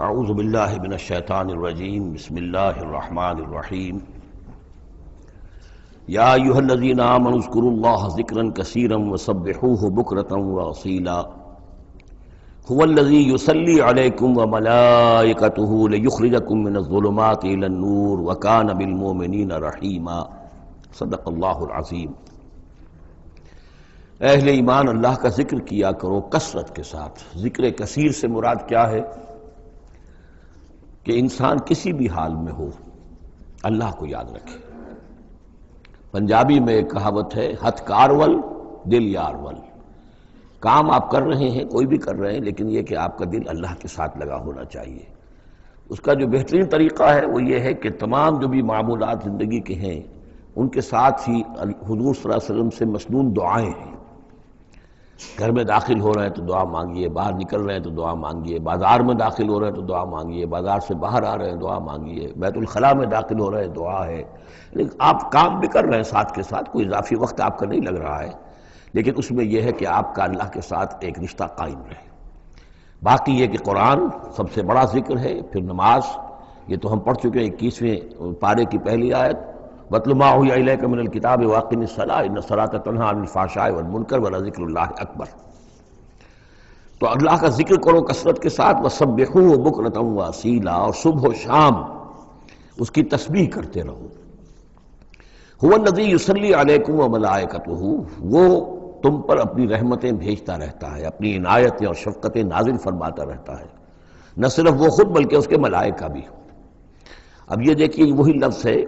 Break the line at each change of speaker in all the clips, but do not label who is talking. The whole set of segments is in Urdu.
اعوذ باللہ من الشیطان الرجیم بسم اللہ الرحمن الرحیم یا ایھا الذین آمنوا اذکروا اللہ ذکرا کثیرا وسبحوہ بکرۃ واصیلا هو الذی یصلی علیکم وملائکتہ لیخرجکم من الظلمات الی النور وکان بالمؤمنین رحیما۔ صدق اللہ العظیم۔ اہل ایمان اللہ کا ذکر کیا کرو کثرت کے ساتھ۔ ذکر کثیر سے مراد کیا ہے؟ کہ انسان کسی بھی حال میں ہو اللہ کو یاد رکھے۔ پنجابی میں ایک کہاوت ہے، ہتھ کارول دل یارول۔ کام آپ کر رہے ہیں، کوئی بھی کر رہے ہیں، لیکن یہ کہ آپ کا دل اللہ کے ساتھ لگا ہونا چاہیے۔ اس کا جو بہترین طریقہ ہے وہ یہ ہے کہ تمام جو بھی معمولات زندگی کے ہیں ان کے ساتھ ہی حضور صلی اللہ علیہ وسلم سے مسنون دعائیں ہیں۔ گھر میں داخل ہو رہے ہیں تو دعا مانگیے، باہر نکل رہے ہیں تو دعا مانگیے، بازار میں داخل ہو رہے ہیں تو دعا مانگیے، بازار سے باہر آ رہے ہیں دعا مانگیے، بیت الخلاء میں داخل ہو رہے ہیں دعا ہے۔ لیکن آپ کام بھی کر رہے ہیں ساتھ کے ساتھ، کوئی اضافی وقت آپ کا نہیں لگ رہا ہے، لیکن اس میں یہ ہے کہ آپ کا اللہ کے ساتھ ایک رشتہ قائم رہے۔ باقی یہ کہ قرآن سب سے بڑا ذکر ہے، پھر نماز، یہ تو ہم پڑھ چکے ہیں 21ویں پارے کی پہلی آیت، وَاتْلُ مَا أُوحِيَ إِلَيْكَ مِنَ الْكِتَابِ وَأَقِمِ الصَّلَاةَ إِنَّ الصَّلَاةَ تَنْهَىٰ عَنِ الْفَحْشَاءِ وَالْمُنكَرِ وَلَذِكْرُ اللَّهِ أَكْبَرُ۔ تو اللہ کا ذکر کرو کثرت کے ساتھ، وَسَبِّحُوهُ بُكْرَةً وَأَصِيلًا، اور صبح و شام اس کی تسبیح کرتے رہو۔ هُوَ الَّذِي يُصَلِّي عَلَيْكُمْ وَمَلَائِكَتُهُ، وہ تم پر اپنی رحمتیں بھیجتا رہتا ہے، اپنی عنایتیں اور شفقتیں نازل فرماتا رہتا ہے، نہ صرف وہ خود بلکہ اس کے ملائکہ بھی۔ اب یہ دیکھیے وہی لفظ ہے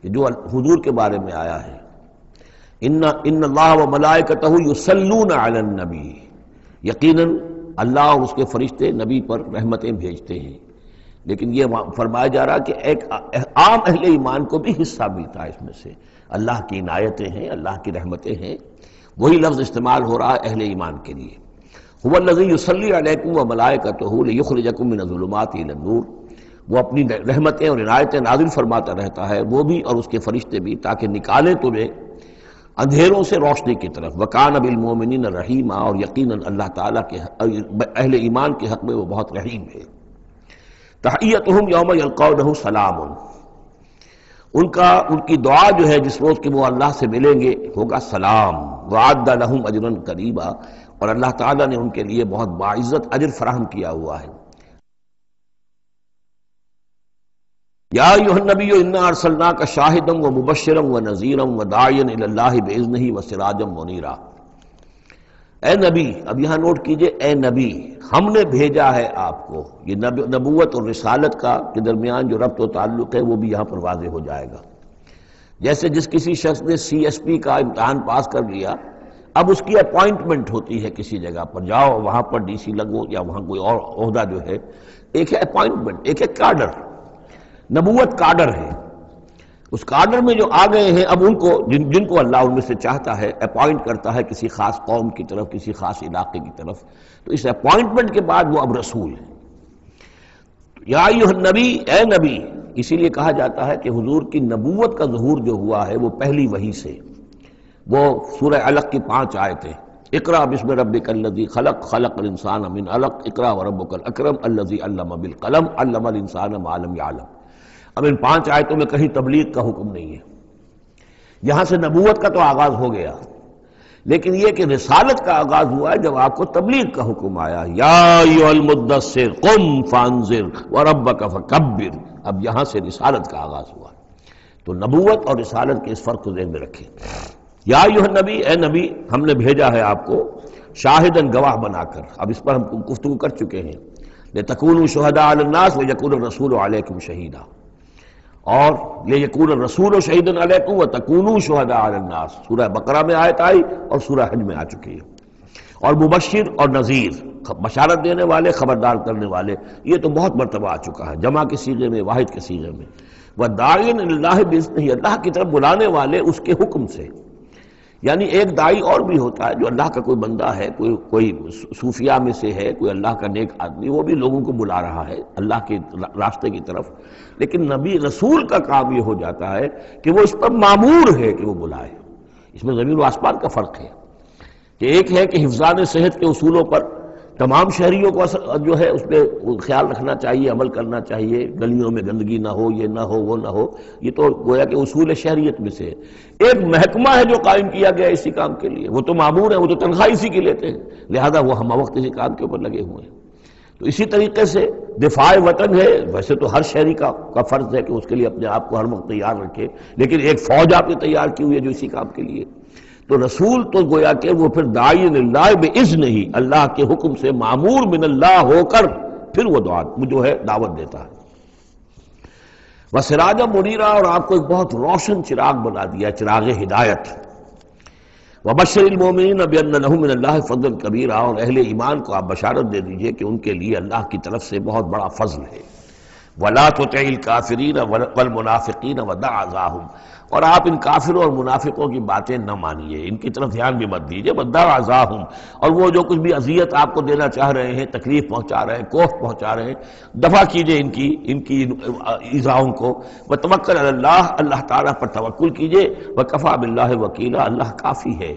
کہ جو حضور کے بارے میں آیا ہے، ان اللہ وملائکتہ یصلون علی النبی، یقیناً اللہ اور اس کے فرشتے نبی پر رحمتیں بھیجتے ہیں، لیکن یہ فرمایا جا رہا کہ ایک عام اہل ایمان کو بھی حصہ ملتا ہے اس میں سے، اللہ کی عنایتیں ہیں، اللہ کی رحمتیں ہیں۔ وہی لفظ استعمال ہو رہا ہے اہل ایمان کے لیے۔ هو الذی یصلی علیکم وملائکتہ لیخرجکم من الظلمات الی النور، وہ اپنی رحمتیں اور عنایتیں نازل فرماتا رہتا ہے، وہ بھی اور اس کے فرشتے بھی، تاکہ نکالے تمہیں اندھیروں سے روشنی کی طرف۔ وَكَانَ بِالْمُؤْمِنِينَ رَحِيمًا، اور یقیناً اللہ تعالیٰ کے اہل ایمان کے حق میں وہ بہت رحیم ہے۔ تحیتہم یوم یلقونہ سلام، ان کی دعا جو ہے جس روز کہ وہ اللہ سے ملیں گے ہوگا سلام۔ وَأَعَدَّ لَهُمْ أَجْرًا قَرِيبًا، اور اللہ تعالیٰ نے ان کے لیے بہت باعزت اجر فراہم کیا ہوا ہے۔ یا ایھا النبی انا ارسلناک شاہدا ومبشرا ونذیرا وداعیا الی اللہ باذنہ وسراجا منیرا۔ اے نبی، اب یہاں نوٹ کیجئے، اے نبی، ہم نے بھیجا ہے آپ کو۔ یہ نبوت اور رسالت کا کے درمیان جو ربط و تعلق ہے وہ بھی یہاں پر واضح ہو جائے گا۔ جیسے جس کسی شخص نے CSP کا امتحان پاس کر لیا، اب اس کی اپوائنٹمنٹ ہوتی ہے کسی جگہ پر، جاؤ وہاں پر DC لگو، یا وہاں کوئی اور عہدہ جو ہے، ایک ہے اپوائنٹمنٹ، ایک ہے کارڈر۔ نبوت کارڈر ہے، اس کارڈر میں جو آ گئے ہیں اب ان کو جن کو اللہ ان میں سے چاہتا ہے اپوائنٹ کرتا ہے کسی خاص قوم کی طرف، کسی خاص علاقے کی طرف، تو اس اپوائنٹمنٹ کے بعد وہ اب رسول ہے۔ یا ایھا النبی، اے نبی، اسی لیے کہا جاتا ہے کہ حضور کی نبوت کا ظہور جو ہوا ہے وہ پہلی وحی سے۔ وہ سورہ علق کی 5 آیتیں، اقرأ بسم ربک الذی خلق، خلق الانسان من علق، اقرأ وربک الاکرم الذی علم بالقلم، علم الانسان ما لم یعلم۔ اب ان 5 آیتوں میں کہیں تبلیغ کا حکم نہیں ہے، یہاں سے نبوت کا تو آغاز ہو گیا، لیکن یہ کہ رسالت کا آغاز ہوا ہے جب آپ کو تبلیغ کا حکم آیا، یا ایھا المدثر قم فانذر وربک فکبر۔ اب یہاں سے رسالت کا آغاز ہوا، تو نبوت اور رسالت کے اس فرق کو ذہن میں رکھیں۔ یا ایھا النبی، اے نبی، ہم نے بھیجا ہے آپ کو شاہداً، گواہ بنا کر۔ اب اس پر ہم گفتگو کر چکے ہیں، لتکونوا شہداء علی الناس ویکون الرسول علیکم شہیدا، اور لیکون الرسول شہیدا علیکم وتکونوا شہداء علی الناس، سورہ بقرہ میں آیت آئی اور سورہ حج میں آ چکی ہے۔ اور مبشر اور نذیر، بشارت دینے والے، خبردار کرنے والے، یہ تو بہت مرتبہ آ چکا ہے، جمع کے صیغے میں، واحد کے صیغے میں۔ وداعیا الی اللہ باذنہ، اللہ کی طرف بلانے والے اس کے حکم سے۔ یعنی ایک داعی اور بھی ہوتا ہے جو اللہ کا کوئی بندہ ہے، کوئی صوفیاء میں سے ہے، کوئی اللہ کا نیک آدمی، وہ بھی لوگوں کو بلا رہا ہے اللہ کے راستے کی طرف، لیکن نبی رسول کا کام یہ ہو جاتا ہے کہ وہ اس پر مامور ہے کہ وہ بلائے۔ اس میں زمین و آسمان کا فرق ہے، کہ ایک ہے کہ حفظان صحت کے اصولوں پر تمام شہریوں کو جو ہے اس پہ خیال رکھنا چاہیے، عمل کرنا چاہیے، گلیوں میں گندگی نہ ہو، یہ نہ ہو وہ نہ ہو، یہ تو گویا کہ اصول شہریت میں سے ہے۔ ایک محکمہ ہے جو قائم کیا گیا اسی کام کے لیے، وہ تو مامور ہیں، وہ تو تنخواہ اسی کی لیتے ہیں، لہذا وہ ہم وقت اسی کام کے اوپر لگے ہوئے ہیں۔ تو اسی طریقے سے دفاع وطن ہے، ویسے تو ہر شہری کا فرض ہے کہ اس کے لیے اپنے آپ کو ہر وقت تیار رکھے، لیکن ایک فوج آپ نے تیار کی ہوئی ہے جو اسی کام کے لیے۔ تو رسول تو گویا کہ وہ پھر داعی اللہ باذن ہی، اللہ کے حکم سے معمور من اللہ ہو کر پھر وہ جو ہے دعوت دیتا ہے۔ وسراجا منیرا، اور آپ کو ایک بہت روشن چراغ بنا دیا، چراغ ہدایت۔ وبشر المؤمنین بان لهم من اللہ فضلا کبیرا، اور اہل ایمان کو آپ بشارت دے دیجئے کہ ان کے لیے اللہ کی طرف سے بہت بڑا فضل ہے۔ ولا تطع الکافرین والمنافقین ودع اذاہم، اور آپ ان کافروں اور منافقوں کی باتیں نہ مانیے، ان کی طرف دھیان بھی مت دیجیے۔ ودع اذاہم، اور وہ جو کچھ بھی اذیت آپ کو دینا چاہ رہے ہیں، تکلیف پہنچا رہے ہیں، کوفت پہنچا رہے ہیں، دفع کیجیے ان کی ایذاؤں کو۔ وتوکل علی اللہ، اللہ تعالیٰ پر توکل کیجیے۔ وکفیٰ باللہ وکیلا، اللہ کافی ہے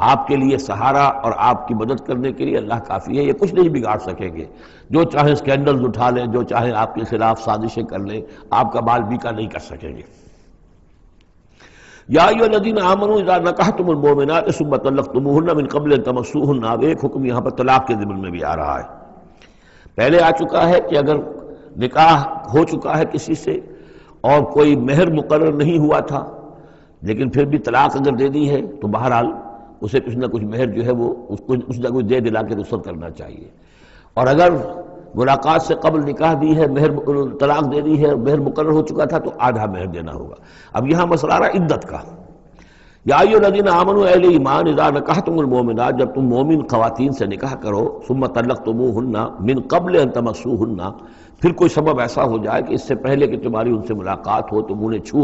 آپ کے لیے سہارا، اور آپ کی مدد کرنے کے لیے اللہ کافی ہے۔ یہ کچھ نہیں بگاڑ سکیں گے، جو چاہیں سکینڈلز اٹھا لیں، جو چاہیں آپ کے خلاف سازشیں کر لیں، آپ کا بال بیکا نہیں کر سکیں گے۔ یا ایھا الذین آمنوا اذا نکحتم المؤمنات ثم طلقتموہن من قبل ان تمسوہن، اب ایک حکم یہاں پر طلاق کے ضمن میں بھی آ رہا ہے۔ پہلے آ چکا ہے کہ اگر نکاح ہو چکا ہے کسی سے اور کوئی مہر مقرر نہیں ہوا تھا، لیکن پھر بھی طلاق اگر دے دی ہے تو بہرحال اسے کچھ نہ کچھ مہر جو ہے وہ اس کو کچھ نہ کچھ دے دلا کے رخصت کرنا چاہیے۔ اور اگر ملاقات سے قبل نکاح دی ہے، طلاق دے دی ہے، مہر مقرر ہو چکا تھا تو آدھا مہر دینا ہوگا۔ اب یہاں مسئلہ آ رہا ہے عدت کا۔ یا ایھا الذین آمنوا، اہل ایمان، اذا نکحتم المؤمنات، جب تم مومن خواتین سے نکاح کرو، ثم طلقتموہن من قبل ان تمسوہن، پھر کوئی سبب ایسا ہو جائے کہ اس سے پہلے کہ تمہاری ان سے ملاقات ہو، تم انہیں چھو،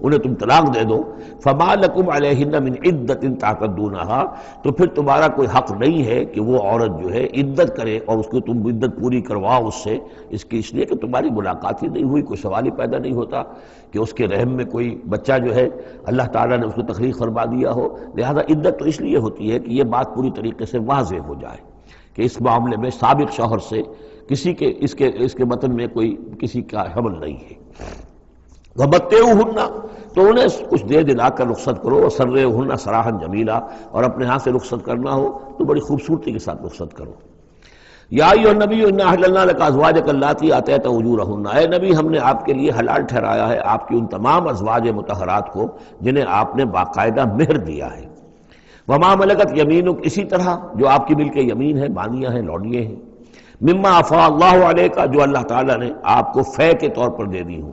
انہیں تم طلاق دے دو، فما لکم علیہن من عدت تعتدونہا، تو پھر تمہارا کوئی حق نہیں ہے کہ وہ عورت جو ہے عدت کرے اور اس کو تم عدت پوری کرواؤ اس لیے کہ تمہاری ملاقات ہی نہیں ہوئی، کوئی سوال ہی پیدا نہیں ہوتا کہ اس کے رحم میں کوئی بچہ جو ہے اللہ تعالیٰ نے اس کو تخلیق فرما دیا ہو۔ لہذا عدت تو اس لیے ہوتی ہے کہ یہ بات پوری طریقے سے واضح ہو جائے کہ اس معاملے میں سابق شوہر سے کسی کے اس کے وطن میں کوئی کسی کا حمل نہیں ہے۔ وَمَتِّعُوهُنَّ، تو انہیں کچھ دے دلا کر رخصت کرو، وَسَرِّحُوهُنَّ سَرَاحًا جَمِيلًا، اور اپنے ہاں سے رخصت کرنا ہو تو بڑی خوبصورتی کے ساتھ رخصت کرو۔ یا ایھا النبی انا احللنا لک ازواجک اللاتی آتیت اجورہن، اے نبی ہم نے آپ کے لیے حلال ٹھہرایا ہے آپ کی ان تمام ازواج مطہرات کو جنہیں آپ نے باقاعدہ مہر دیا ہے۔ وما ملکت یمینک، اسی طرح جو آپ کی ملک یمین ہے، بانیاں ہیں، لونڈیے ہیں۔ مما افاء اللہ علیک، جو اللہ تعالیٰ نے آپ کو فے کے طور پر دے دی ہوں۔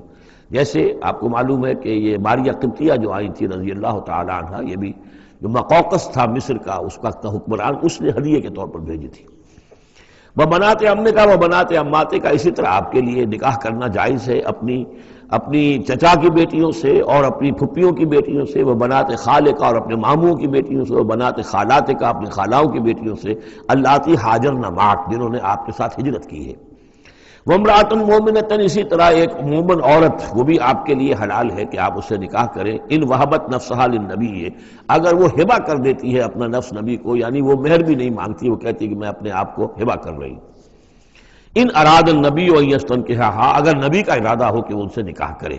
جیسے آپ کو معلوم ہے کہ یہ ماریہ قبطیہ جو آئی تھی رضی اللہ تعالیٰ عنہ، یہ بھی جو مقوقس تھا مصر کا اس وقت کا حکمران، اس نے ہدیے کے طور پر بھیجی تھی۔ بنات عمے کا بنات عماتے کا، اسی طرح آپ کے لیے نکاح کرنا جائز ہے اپنی چچا کی بیٹیوں سے اور اپنی پھپھیوں کی بیٹیوں سے، وہ بنات خالے کا، اور اپنے ماموں کی بیٹیوں سے، وہ بنات خالات کا، اپنی خالاؤں کی بیٹیوں سے، اللاتی ہاجرن معک، جنہوں نے آپ کے ساتھ ہجرت کی ہے۔ وامرأۃ مومنۃ، اسی طرح ایک مومن عورت وہ بھی آپ کے لیے حلال ہے کہ آپ اس سے نکاح کریں۔ ان وہبت نفسہا للنبی، اگر وہ ہبہ کر دیتی ہے اپنا نفس نبی کو، یعنی وہ مہر بھی نہیں مانگتی، وہ کہتی کہ میں اپنے آپ کو ہبہ کر رہی ہوں۔ ان اراد النبی ان یستنکحھا، اگر نبی کا ارادہ ہو کہ وہ ان سے نکاح کرے۔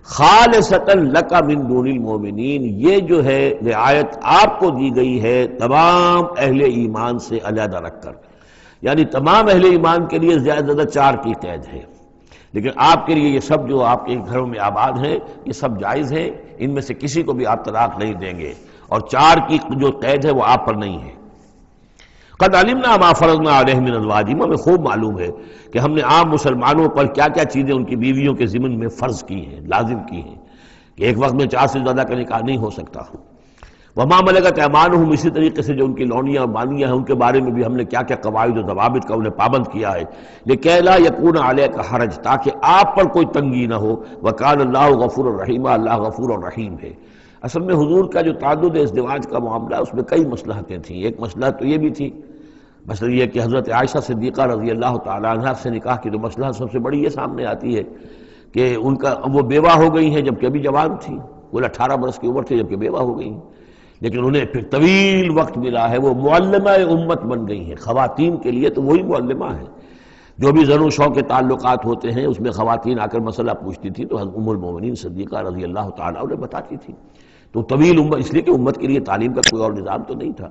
خالصۃ لک من دون المؤمنین، یہ جو ہے رعایت آپ کو دی گئی ہے تمام اہل ایمان سے علیحدہ رکھ کر، یعنی تمام اہل ایمان کے لیے زیادہ زیادہ 4 کی قید ہے، لیکن آپ کے لیے یہ سب جو آپ کے گھروں میں آباد ہیں یہ سب جائز ہیں، ان میں سے کسی کو بھی آپ طلاق نہیں دیں گے، اور 4 کی جو قید ہے وہ آپ پر نہیں ہے۔ قد علمنا ما فرضنا علیہم من ازواجہم، ہمیں خوب معلوم ہے کہ ہم نے عام مسلمانوں پر کیا کیا چیزیں ان کی بیویوں کے ضمن میں فرض کی ہیں، لازم کی ہیں، کہ ایک وقت میں 4 سے زیادہ کا نکاح نہیں ہو سکتا۔ وما ملکت ایمانہم، اسی طریقے سے جو ان کی لونیاں اور بانیاں ہیں ان کے بارے میں بھی ہم نے کیا کیا قواعد و ضوابط کا انہیں پابند کیا ہے، لکہ لا یکون علیک حرج، تاکہ آپ پر کوئی تنگی نہ ہو۔ وکان اللہ غفور الرحیم، اللہ غفور الرحیم ہے۔ اصل میں حضور کا جو تعدد ازدواج کا معاملہ اس میں کئی مصلحتیں تھیں۔ ایک مصلحت تو یہ بھی تھی، مثلا یہ کہ حضرت عائشہ صدیقہ رضی اللہ تعالی عنہ سے نکاح کی تو مصلحت سب سے بڑی یہ سامنے آتی ہے کہ وہ بیوہ ہو گئی ہیں جبکہ ابھی جوان تھی، وہ 18 برس کی عمر تھی جبکہ بیوہ ہو گئی ہیں، لیکن انہیں پھر طویل وقت ملا ہے، وہ معلمہ امت بن گئی ہیں۔ خواتین کے لیے تو وہی معلمہ ہے۔ جو بھی زن و شو کے تعلقات ہوتے ہیں اس میں خواتین آ کر مسئلہ پوچھتی تھی تو ام المومنین صدیقہ رضی اللہ تعالیٰ انہیں بتاتی تھی۔ تو طویل امت، اس لیے کہ امت کے لیے تعلیم کا کوئی اور نظام تو نہیں تھا۔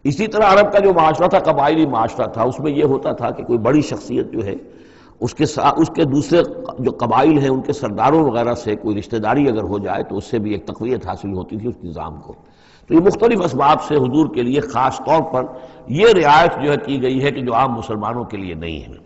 اسی طرح عرب کا جو معاشرہ تھا قبائلی معاشرہ تھا، اس میں یہ ہوتا تھا کہ کوئی بڑی شخصیت جو ہے اس کے دوسرے جو قبائل ہیں ان کے سرداروں وغیرہ سے کوئی رشتہ داری اگر ہو جائے تو اس سے بھی ایک تقویت حاصل ہوتی تھی اس نظام کو۔ تو یہ مختلف اسباب سے حضور کے لیے خاص طور پر یہ رعایت جو ہے کی گئی ہے کہ جو عام مسلمانوں کے لیے نہیں ہے۔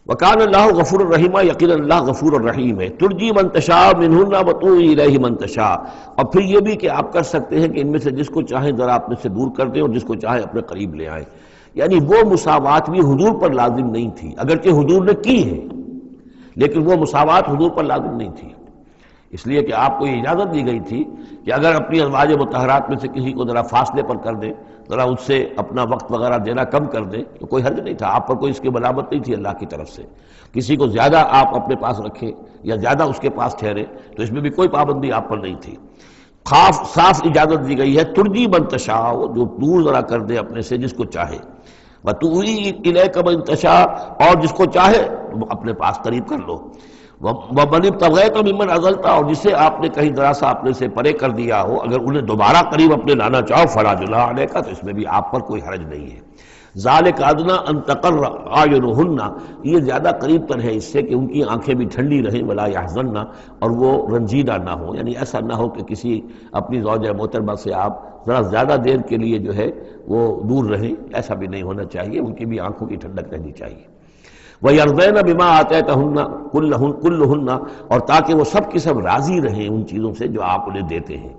وَكَانَ اللَّهُ غَفُورًا رَحِيمًا، یقینا اللہ غفور الرحیم ہے۔ ترجی من تشاء منہن وتؤوی الیہ من تشاء، اور پھر یہ بھی کہ آپ کر سکتے ہیں کہ ان میں سے جس کو چاہیں ذرا اپنے سے دور کر دیں اور جس کو چاہیں اپنے قریب لے آئیں۔ یعنی وہ مساوات بھی حضور پر لازم نہیں تھی، اگرچہ حضور نے کی ہے لیکن وہ مساوات حضور پر لازم نہیں تھی، اس لیے کہ آپ کو یہ اجازت دی گئی تھی کہ اگر اپنی ازواج مطہرات میں سے کسی کو ذرا فاصلے پر کر دیں، ذرا اس سے اپنا وقت وغیرہ دینا کم کر دیں تو کوئی حرج نہیں تھا، آپ پر کوئی اس کی ملامت نہیں تھی اللہ کی طرف سے۔ کسی کو زیادہ آپ اپنے پاس رکھیں یا زیادہ اس کے پاس ٹھہرے تو اس میں بھی کوئی پابندی آپ پر نہیں تھی۔ صاف اجازت دی گئی ہے، ترجی من تشاء، جو دور ذرا کر دے اپنے سے جس کو چاہے، وتؤوی الیک من تشاء، اور جس کو چاہے اپنے پاس قریب کر لو، ومن ابتغیت ممن عزلت، اور جسے آپ نے کہیں ذرا سا اپنے سے پرے کر دیا ہو اگر انہیں دوبارہ قریب اپنے لانا چاہو فلا جناح علیک، تو اس میں بھی آپ پر کوئی حرج نہیں ہے۔ ذالک ادنی ان تقر اعینہن، یہ زیادہ قریب تر ہے اس سے کہ ان کی آنکھیں بھی ٹھنڈی رہیں، ولا یحزن، اور وہ رنجیدہ نہ ہو، یعنی ایسا نہ ہو کہ کسی اپنی زوجہ محترمہ سے آپ ذرا زیادہ دیر کے لیے جو ہے وہ دور رہیں، ایسا بھی نہیں ہونا چاہیے، ان کی بھی آنکھوں کی ٹھنڈک رہنی چاہیے۔ وَيَرْضَيْنَ بِمَا آتَيْتَهُنَّ كُلَّهُنَّ، اور تاکہ وہ سب کی سب راضی رہیں ان چیزوں سے جو آپ انہیں دیتے ہیں۔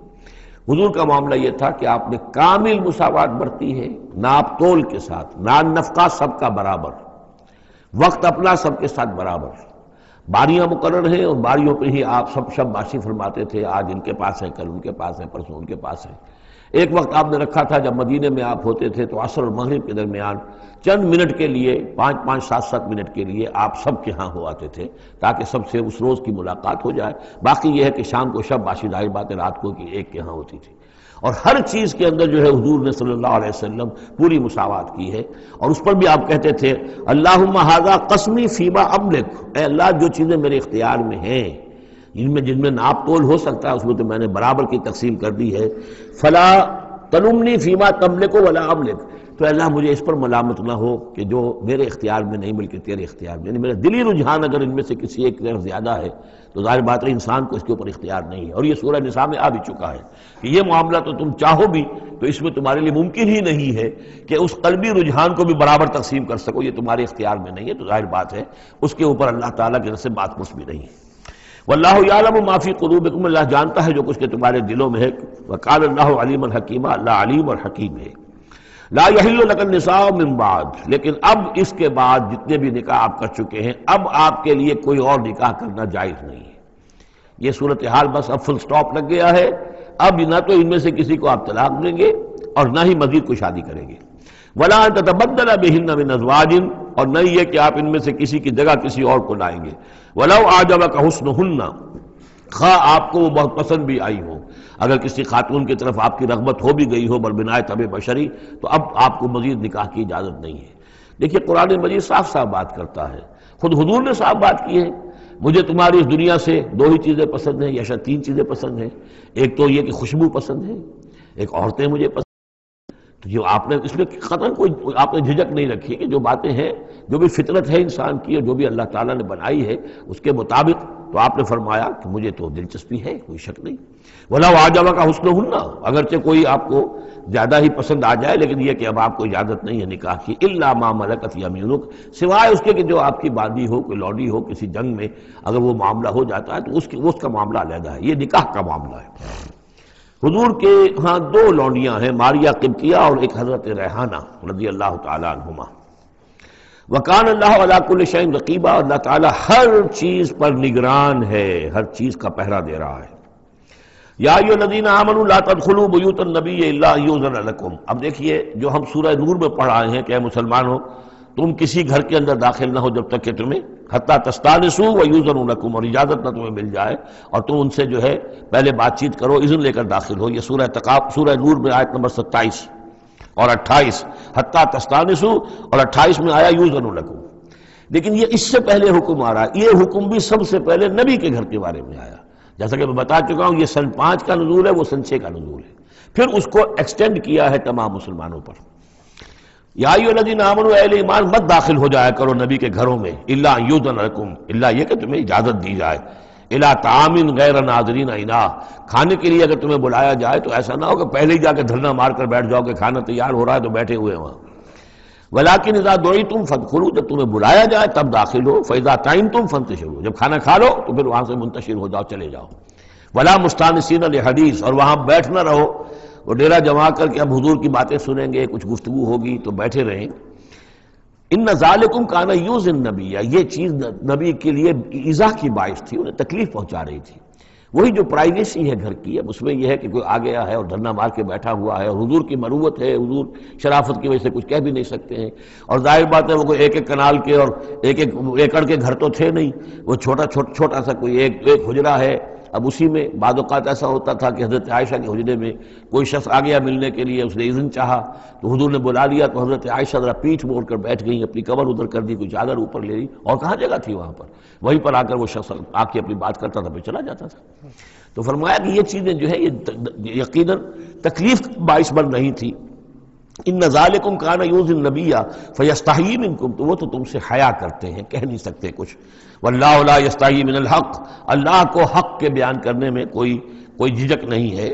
حضور کا معاملہ یہ تھا کہ آپ نے کامل مساوات برتی ہے، ناپ تول کے ساتھ، نان نفقہ سب کا برابر، وقت اپنا سب کے ساتھ برابر، باریاں مقرر ہیں اور باریوں پہ ہی آپ سب شاباشی فرماتے تھے، آج ان کے پاس ہے، کل ان کے پاس ہے، پرسوں ان کے پاس ہے۔ ایک وقت آپ نے رکھا تھا جب مدینے میں آپ ہوتے تھے تو عصر اور مغرب کے درمیان چند منٹ کے لیے، 5-5 7-7 منٹ کے لیے آپ سب کے ہاں ہو آتے تھے تاکہ سب سے اس روز کی ملاقات ہو جائے۔ باقی یہ ہے کہ شام کو شب باشی، ظاہر بات ہے رات کو کہ ایک کے ہاں ہوتی تھی، اور ہر چیز کے اندر جو ہے حضور نے صلی اللہ علیہ وسلم پوری مساوات کی ہے۔ اور اس پر بھی آپ کہتے تھے اللہم ھذا قسمی فیما املک، اے اللہ جو چیزیں میرے اختیار میں ہیں، جن میں ناپ تول ہو سکتا ہے اس میں تو میں نے برابر کی تقسیم کر دی ہے، فلا تلمنی فیما تملک ولا املک، تو اللہ مجھے اس پر ملامت نہ ہو کہ جو میرے اختیار میں نہیں بلکہ تیرے اختیار میں، یعنی میرا دلی رجحان اگر ان میں سے کسی ایک طرف زیادہ ہے تو ظاہر بات ہے انسان کو اس کے اوپر اختیار نہیں ہے، اور یہ سورہ نساء میں آ بھی چکا ہے کہ یہ معاملہ تو تم چاہو بھی تو اس میں تمہارے لیے ممکن ہی نہیں ہے کہ اس قلبی رجحان کو بھی برابر تقسیم کر سکو، یہ تمہارے اختیار میں نہیں ہے، تو ظاہر بات ہے اس کے اوپر اللہ تعالیٰ کی طرف سے بات کچھ بھی نہیں ہے۔ واللہ یعلم ما فی قلوبکم، اللہ جانتا ہے جو کچھ کہ تمہارے دلوں میں ہے، وقال اللہ علیما حکیما، اللہ علیم اور حکیم ہے۔ لا یحل لک النساء من بعد، لیکن اب اس کے بعد جتنے بھی نکاح آپ کر چکے ہیں اب آپ کے لیے کوئی اور نکاح کرنا جائز نہیں ہے۔ یہ صورتحال بس اب فل سٹاپ لگ گیا ہے، اب نہ تو ان میں سے کسی کو آپ طلاق دیں گے اور نہ ہی مزید کوئی شادی کریں گے۔ ولا ان تتبدل بهن من ازواج، اور نہیں یہ کہ آپ ان میں سے کسی کی جگہ کسی اور کو لائیں گے۔ ولو اعجبک حسنہن، خواہ آپ کو وہ بہت پسند بھی آئی ہو، اگر کسی خاتون کی طرف آپ کی رغبت ہو بھی گئی ہو بربنائے طبع بشری، تو اب آپ کو مزید نکاح کی اجازت نہیں ہے۔ دیکھیے قرآن مجید صاف صاف بات کرتا ہے، خود حضور نے صاف بات کی ہے، مجھے تمہاری اس دنیا سے 2 ہی چیزیں پسند ہیں یا شاید 3 چیزیں پسند ہیں، ایک تو یہ کہ خوشبو پسند ہے، ایک عورتیں مجھے پسند، تو جو آپ نے اس میں قطعاً کوئی آپ نے جھجک نہیں رکھی کہ جو باتیں ہیں، جو بھی فطرت ہے انسان کی اور جو بھی اللہ تعالیٰ نے بنائی ہے اس کے مطابق، تو آپ نے فرمایا کہ مجھے تو دلچسپی ہے، کوئی شک نہیں۔ وَلَوْ أَعْجَبَكَ حُسْنُهُنَّ، اگرچہ کوئی آپ کو زیادہ ہی پسند آ جائے لیکن یہ کہ اب آپ کو اجازت نہیں ہے نکاح کی، إِلَّا مَا مَلَكَتْ يَمِينُكَ، سوائے اس کے کہ جو آپ کی باندھی ہو، کوئی لوڈی ہو، کسی جنگ میں اگر وہ معاملہ ہو جاتا ہے تو اس کا معاملہ علیحدہ ہے، یہ نکاح کا معاملہ ہے۔ حضور کے ہاں 2 لونڈیاں ہیں، ماریہ قبطیہ اور ایک حضرت ریحانہ رضی اللہ تعالیٰ عنہما۔ وَكَانَ اللَّهُ عَلَىٰ كُلِّ شَيْءٍ رَقِيبًا، اللہ تعالیٰ ہر چیز پر نگران ہے، ہر چیز کا پہرا دے رہا ہے۔ یا ایھا الذین آمنوا لا تدخلوا بیوت النبی الا ان یؤذن لکم، اب دیکھیے جو ہم سورہ نور میں پڑھ آئے ہیں کہ اے مسلمانوں تم کسی گھر کے اندر داخل نہ ہو جب تک کہ تمہیں حتیٰ تستانسوا ویؤذن لکم، اور اجازت نہ تمہیں مل جائے اور تم ان سے جو ہے پہلے بات چیت کرو، اذن لے کر داخل ہو۔ یہ سورہ نور میں آیت نمبر 27 اور 28، حتیٰ تستانسوا، اور 28 میں آیا یؤذن لکم۔ لیکن یہ اس سے پہلے حکم آ رہا ہے، یہ حکم بھی سب سے پہلے نبی کے گھر کے بارے میں آیا، جیسا کہ میں بتا چکا ہوں یہ سن 5 کا نزول ہے، وہ سن 6 کا نزول ہے، پھر اس کو ایکسٹینڈ کیا ہے تمام مسلمانوں پر۔ یا ایھا الذین آمنوا، اہل ایمان مت داخل ہو جایا کرو نبی کے گھروں میں، الا ان یؤذن لکم، الا یہ کہ تمہیں اجازت دی جائے، الی طعام غیر ناظرین اناہ، کھانے کے لیے اگر تمہیں بلایا جائے تو ایسا نہ ہو کہ پہلے ہی جا کے دھرنا مار کر بیٹھ جاؤ کہ کھانا تیار ہو رہا ہے تو بیٹھے ہوئے وہاں۔ ولیکن اذا دعیتم فادخلوا، جب تمہیں بلایا جائے تب داخل ہو، فاذا طعمتم فانتشروا، جب کھانا کھا لو تو پھر وہاں سے منتشر ہو جاؤ، چلے جاؤ۔ ولا مستانسین لحدیث، اور وہاں بیٹھ نہ رہو وہ ڈیرا جما کر کے اب حضور کی باتیں سنیں گے، کچھ گفتگو ہوگی تو بیٹھے رہیں۔ ان ذالکم کان یؤذی النبی، یہ چیز نبی کے لیے ایذا کی باعث تھی، انہیں تکلیف پہنچا رہی تھی۔ وہی جو پرائیویسی ہے گھر کی، اب اس میں یہ ہے کہ کوئی آ گیا ہے اور دھرنا مار کے بیٹھا ہوا ہے، اور حضور کی مروت ہے، حضور شرافت کی وجہ سے کچھ کہہ بھی نہیں سکتے ہیں، اور ظاہر بات ہے وہ کوئی ایک ایک کنال کے اور ایک ایک ایکڑ کے گھر تو تھے نہیں، وہ چھوٹا سا کوئی ایک حجرہ ہے۔ اب اسی میں بعض اوقات ایسا ہوتا تھا کہ حضرت عائشہ کے حجرے میں کوئی شخص آ گیا ملنے کے لیے، اس نے اذن چاہا تو حضور نے بلا لیا تو حضرت عائشہ ذرا پیٹھ موڑ کر بیٹھ گئی، اپنی کمر ادھر کر دی، کوئی چادر اوپر لے لی، اور کہاں جگہ تھی وہاں پر، وہیں پر آ کر وہ شخص آ کے اپنی بات کرتا تھا پھر چلا جاتا تھا۔ تو فرمایا کہ یہ چیزیں جو ہے یہ یقیناً تکلیف باعث بن رہی تھی۔ ان ذالکم کان یؤذی النبی فیستحیی منکم، تو وہ تو تم سے حیا کرتے ہیں، کہہ نہیں سکتے کچھ۔ واللہ لا یستحیی من الحق، اللہ کو حق کے بیان کرنے میں کوئی جھجک نہیں ہے۔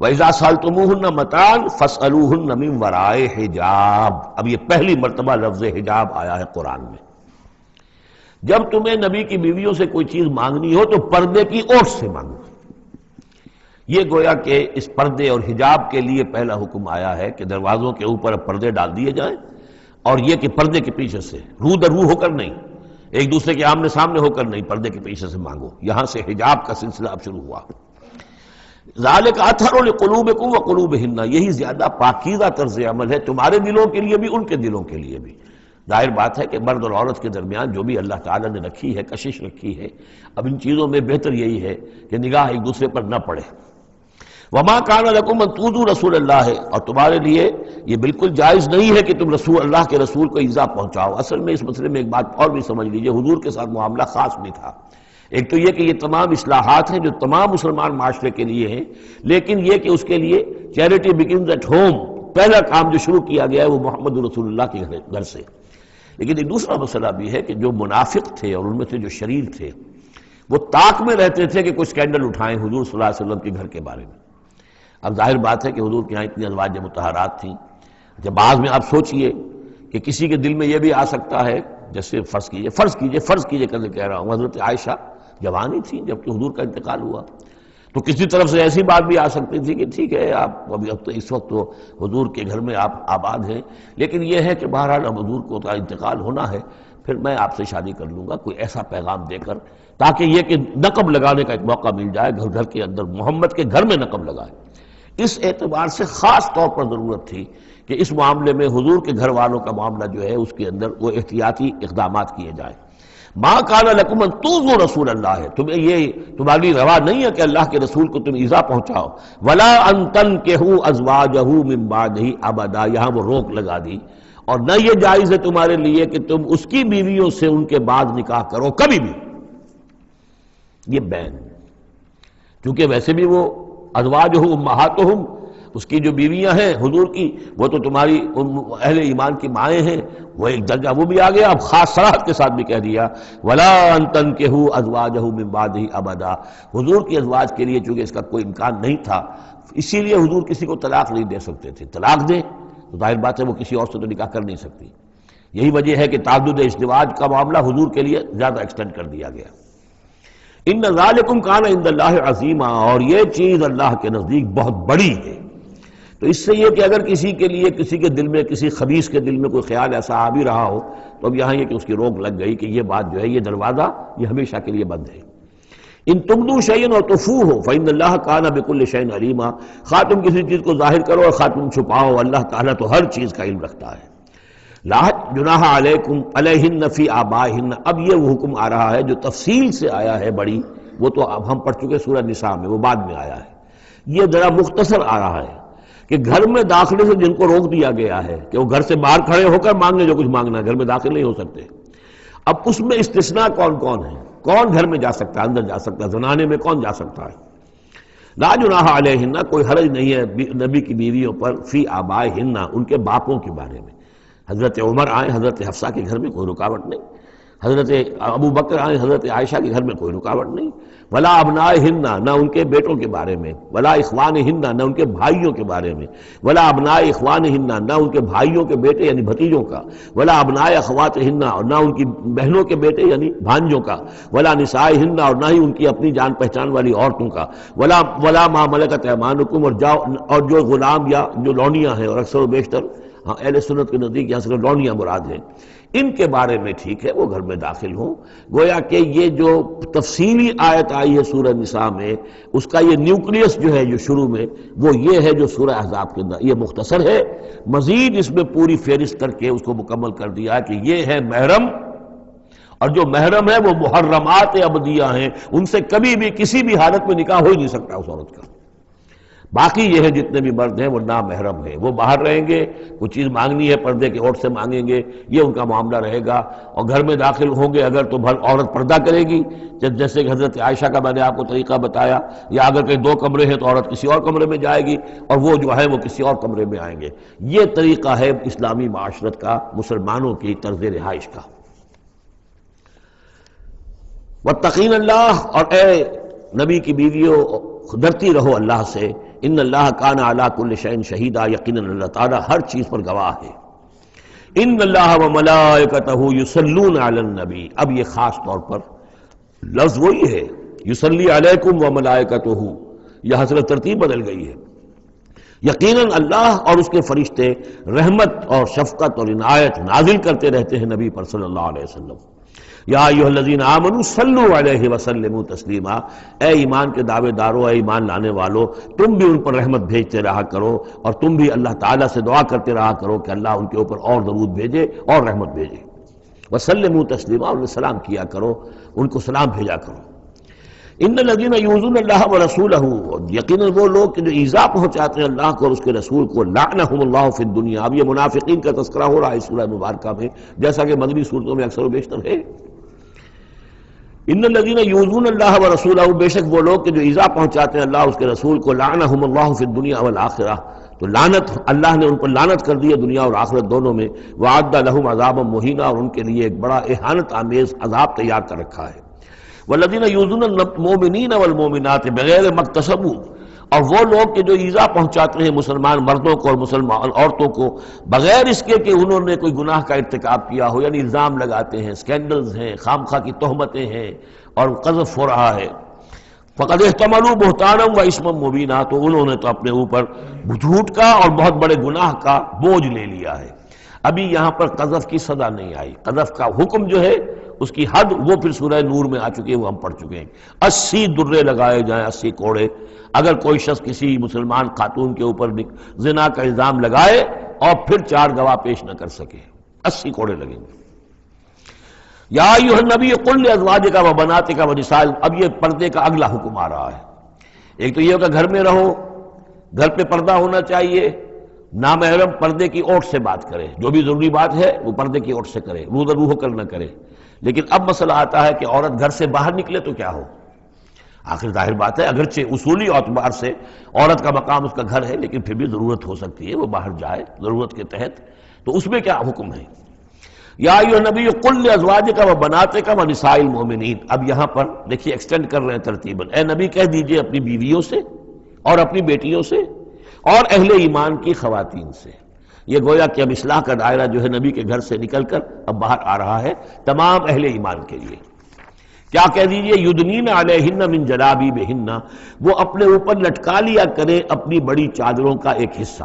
وَإِذَا سَأَلْتُمُوهُنَّ مَتَاعًا فَاسْأَلُوهُنَّ مِنْ وَرَاءِ حِجَاب، اب یہ پہلی مرتبہ لفظ حجاب آیا ہے قرآن میں۔ جب تمہیں نبی کی بیویوں سے کوئی چیز مانگنی ہو تو پردے کی اوٹ سے مانگو۔ یہ گویا کہ اس پردے اور حجاب کے لیے پہلا حکم آیا ہے کہ دروازوں کے اوپر پردے ڈال دیے جائیں، اور یہ کہ پردے کے پیچھے سے رو در رو ہو کر نہیں، ایک دوسرے کے آمنے سامنے ہو کر نہیں، پردے کے پیچھے سے مانگو۔ یہاں سے حجاب کا سلسلہ اب شروع ہوا۔ ذالک اطہر لقلوبکم وقلوبہن، یہی زیادہ پاکیزہ طرز عمل ہے تمہارے دلوں کے لیے بھی، ان کے دلوں کے لیے بھی۔ ظاہر بات ہے کہ مرد اور عورت کے درمیان جو بھی اللہ تعالیٰ نے رکھی ہے، کشش رکھی ہے، اب ان چیزوں میں بہتر یہی ہے کہ نگاہ ایک دوسرے پر نہ پڑے۔ وما کان لکم ان تؤذوا رسول اللہ، اور تمہارے لیے یہ بالکل جائز نہیں ہے کہ تم اللہ کے رسول کو ایذا پہنچاؤ۔ اصل میں اس مسئلے میں ایک بات اور بھی سمجھ لیجئے، حضور کے ساتھ معاملہ خاص بھی تھا۔ ایک تو یہ کہ یہ تمام اصلاحات ہیں جو تمام مسلمان معاشرے کے لیے ہیں، لیکن یہ کہ اس کے لیے چیریٹی بگنز ایٹ ہوم، پہلا کام جو شروع کیا گیا ہے وہ محمد رسول اللہ کے گھر سے۔ لیکن ایک دوسرا مسئلہ بھی ہے کہ جو منافق تھے اور ان میں سے جو شریر تھے، وہ طاق میں رہتے تھے کہ کوئی سکینڈل اٹھائیں حضور صلی اللہ علیہ وسلم کے گھر کے بارے میں۔ اب ظاہر بات ہے کہ حضور کے یہاں اتنی ازواج مطہرات تھیں، جب بعض میں آپ سوچئے کہ کسی کے دل میں یہ بھی آ سکتا ہے، جیسے فرض کیجئے کر کہہ رہا ہوں، حضرت عائشہ جوانی تھی جب کہ حضور کا انتقال ہوا، تو کسی طرف سے ایسی بات بھی آ سکتی تھی کہ ٹھیک ہے آپ اب تو اس وقت تو حضور کے گھر میں آپ آباد ہیں، لیکن یہ ہے کہ بہرحال اب حضور کو انتقال ہونا ہے، پھر میں آپ سے شادی کر لوں گا، کوئی ایسا پیغام دے کر، تاکہ یہ کہ نقب لگانے کا ایک موقع مل جائے، گھر کے اندر محمد کے گھر میں نقب لگائے۔ اس اعتبار سے خاص طور پر ضرورت تھی کہ اس معاملے میں حضور کے گھر والوں کا معاملہ جو ہے اس کے اندر وہ احتیاطی اقدامات کیے جائیں۔ ما کان لکم ان تؤذوا رسول اللہ ہے، تمہیں یہ تمہاری روا نہیں ہے کہ اللہ کے رسول کو تم ایذا پہنچاؤ۔ ولا ان تنکحوا ازواجہ من بعدہ ابدا، یہاں وہ روک لگا دی، اور نہ یہ جائز ہے تمہارے لیے کہ تم اس کی بیویوں سے ان کے بعد نکاح کرو کبھی بھی۔ یہ بین، کیونکہ ویسے بھی وہ ازواجہ امہاتہم، اس کی جو بیویاں ہیں حضور کی، وہ تو تمہاری اہل ایمان کی مائیں ہیں، وہ ایک درجہ وہ بھی آ گیا۔ اب خاص صراحت کے ساتھ بھی کہہ دیا ولا ان تنکحوا ازواجہ من بعدہ ابدا، حضور کی ازواج کے لیے چونکہ اس کا کوئی امکان نہیں تھا، اسی لیے حضور کسی کو طلاق نہیں دے سکتے تھے۔ طلاق دیں تو ظاہر بات ہے وہ کسی اور سے تو نکاح کر نہیں سکتی۔ یہی وجہ ہے کہ تعدد ازدواج کا معاملہ حضور کے لیے زیادہ ایکسٹینڈ کر دیا گیا۔ ان ذالکم کان عند اللہ عظیما، اور یہ چیز اللہ کے نزدیک بہت بڑی ہے۔ تو اس سے یہ کہ اگر کسی کے لیے کسی کے دل میں، کسی خبیث کے دل میں کوئی خیال ایسا آ بھی رہا ہو تو اب یہاں یہ کہ اس کی روک لگ گئی کہ یہ بات جو ہے، یہ دروازہ یہ ہمیشہ کے لیے بند ہے۔ ان تبدوا شیئا اور تخفوہ فإن اللہ کان بکل شیء علیما، خواہ تم کسی چیز کو ظاہر کرو اور خواہ تم چھپاؤ، اللہ تعالیٰ تو ہر چیز کا علم رکھتا ہے۔ لا جناح علیکم علیہن فی آبائہن، اب یہ وہ حکم آ رہا ہے جو تفصیل سے آیا ہے بڑی، وہ تو اب ہم پڑھ چکے سورہ نساء میں، وہ بعد میں آیا ہے، یہ ذرا مختصر آ رہا ہے کہ گھر میں داخلے سے جن کو روک دیا گیا ہے کہ وہ گھر سے باہر کھڑے ہو کر مانگنے جو کچھ مانگنا ہے، گھر میں داخل نہیں ہو سکتے، اب اس میں استثناء کون کون ہے، کون گھر میں جا سکتا ہے، اندر جا سکتا ہے، زنانے میں کون جا سکتا ہے؟ لا جناح علیہن، کوئی حرج نہیں ہے نبی کی بیویوں پر، فی آبائہن، ان کے باپوں کے بارے میں، حضرت عمر آئے حضرت حفصہ کے گھر میں کوئی رکاوٹ نہیں، حضرت ابو بکر آئے حضرت عائشہ کے گھر میں کوئی رکاوٹ نہیں، ولا ابنائہن، نہ ان کے بیٹوں کے بارے میں، ولا اخوانہن، نہ ان کے بھائیوں کے بارے میں، ولا ابناء اخوانہن، نہ ان کے بھائیوں کے بیٹے یعنی بھتیجوں کا، ولا ابناء اخواتہن، اور نہ ان کی بہنوں کے بیٹے یعنی بھانجوں کا، ولا نسائہن، اور نہ ہی ان کی اپنی جان پہچان والی عورتوں کا، ولا ما ملکت ایمانکم، اور جو غلام یا جو لونیاں ہیں، اور اکثر و بیشتر اہل سنت کے نزدیک یہاں صرف لونیاں مراد ہیں، ان کے بارے میں ٹھیک ہے وہ گھر میں داخل ہوں۔ گویا کہ یہ جو تفصیلی آیت آئی ہے سورہ نساء میں، اس کا یہ نیوکلیس جو ہے جو شروع میں، وہ یہ ہے جو سورہ احزاب کے اندر، یہ مختصر ہے، مزید اس میں پوری فہرست کر کے اس کو مکمل کر دیا کہ یہ ہے محرم، اور جو محرم ہے وہ محرمات ابدیہ ہیں، ان سے کبھی بھی کسی بھی حالت میں نکاح ہو ہی نہیں سکتا اس عورت کا۔ باقی یہ ہے جتنے بھی مرد ہیں وہ نامحرم ہیں، وہ باہر رہیں گے، کوئی چیز مانگنی ہے پردے کے اوٹ سے مانگیں گے، یہ ان کا معاملہ رہے گا، اور گھر میں داخل ہوں گے اگر تو عورت پردہ کرے گی، جیسے کہ حضرت عائشہ کا میں نے آپ کو طریقہ بتایا، یا اگر کہیں 2 کمرے ہیں تو عورت کسی اور کمرے میں جائے گی اور وہ جو ہے وہ کسی اور کمرے میں آئیں گے۔ یہ طریقہ ہے اسلامی معاشرت کا، مسلمانوں کی طرز رہائش کا۔ واتقین اللہ، اور اے نبی کی بیویوں ڈرتی رہو اللہ سے، ان اللہ کان علی کل شیء شہیدا، یقیناً اللہ تعالیٰ ہر چیز پر گواہ ہے۔ ان اللہ وملائکتہ یصلون علی النبی، اب یہ خاص طور پر لفظ وہی ہے، یصلی علیکم وملائکتہ، یہاں سے ترتیب بدل گئی ہے۔ یقیناً اللہ اور اس کے فرشتے رحمت اور شفقت اور عنایت نازل کرتے رہتے ہیں نبی پر صلی اللہ علیہ وسلم۔ یا ایھا الذین آمنوا صلوا علیہ وسلموا تسلیما، اے ایمان کے دعوے دارو، اے ایمان لانے والو، تم بھی ان پر رحمت بھیجتے رہا کرو، اور تم بھی اللہ تعالیٰ سے دعا کرتے رہا کرو کہ اللہ ان کے اوپر اور درود بھیجے اور رحمت بھیجے۔ وسلموا تسلیما، انہیں سلام کیا کرو، ان کو سلام بھیجا کرو۔ ان الذین یؤذون اللہ ورسولہ، یقیناً وہ لوگ کہ جو ایذا پہنچاتے ہیں اللہ کو اور اس کے رسول کو، لعنہم اللہ فی الدنیا، اب یہ منافقین کا تذکرہ ہو رہا ہے سورہ مبارکہ میں، جیسا کہ مدنی صورتوں میں اکثر و بیشتر ہے۔ ان الذین یؤذون اللہ ورسولہ، بے شک وہ لوگ کہ جو ایذا پہنچاتے ہیں اللہ اس کے رسول کو، لعنہم اللہ فی الدنیا والآخرہ، تو لعنت اللہ نے ان پر لعنت کر دی ہے دنیا اور آخرت دونوں میں، وعد لہم عذابا مہینا، اور ان کے لیے ایک بڑا اہانت آمیز عذاب تیار کر رکھا ہے۔ والذین یؤذون المؤمنین والمؤمنات بغیر ما اکتسبوا، اور وہ لوگ کہ جو ایذا پہنچاتے ہیں مسلمان مردوں کو اور مسلمان عورتوں کو بغیر اس کے کہ انہوں نے کوئی گناہ کا ارتکاب کیا ہو، یعنی الزام لگاتے ہیں، سکینڈلز ہیں، خام خواہ کی تہمتیں ہیں اور قذف ہو رہا ہے، فقد احتملوا بہتانا و اسما مبینا، تو انہوں نے تو اپنے اوپر جھوٹ کا اور بہت بڑے گناہ کا بوجھ لے لیا ہے۔ ابھی یہاں پر قذف کی سزا نہیں آئی، قذف کا حکم جو ہے اس کی حد وہ پھر سورہ نور میں آ چکی ہے، وہ ہم پڑھ چکے ہیں، 80 درے لگائے جائیں، 80 کوڑے، اگر کوئی شخص کسی مسلمان خاتون کے اوپر زنا کا الزام لگائے اور پھر 4 گواہ پیش نہ کر سکے، 80 کوڑے لگیں گے۔ یا ایھا النبی قل لازواجک وبناتک ونساء، اب یہ پردے کا اگلا حکم آ رہا ہے۔ ایک تو یہ کہ گھر میں رہو، گھر پہ پردہ ہونا چاہیے، نامحرم پردے کی اوٹ سے بات کرے، جو بھی ضروری بات ہے وہ پردے کی اوٹ سے کرے، رو در روح کر نہ کرے۔ لیکن اب مسئلہ آتا ہے کہ عورت گھر سے باہر نکلے تو کیا ہو؟ آخر ظاہر بات ہے اگرچہ اصولی اعتبار سے عورت کا مقام اس کا گھر ہے، لیکن پھر بھی ضرورت ہو سکتی ہے وہ باہر جائے ضرورت کے تحت، تو اس میں کیا حکم ہے؟ یا ایھا النبی قل لازواجک وبناتک ونساء المؤمنین، اب یہاں پر دیکھیے ایکسٹینڈ کر رہے ہیں ترتیباً، اے نبی کہہ دیجئے اپنی بیویوں سے اور اپنی بیٹیوں سے اور اہل ایمان کی خواتین سے۔ یہ گویا کہ اب اصلاح کا دائرہ جو ہے نبی کے گھر سے نکل کر اب باہر آ رہا ہے تمام اہل ایمان کے لیے۔ کیا کہہ دیجئے؟ یدنین علیہن من جلابیبہن، وہ اپنے اوپر لٹکا لیا کریں اپنی بڑی چادروں کا ایک حصہ۔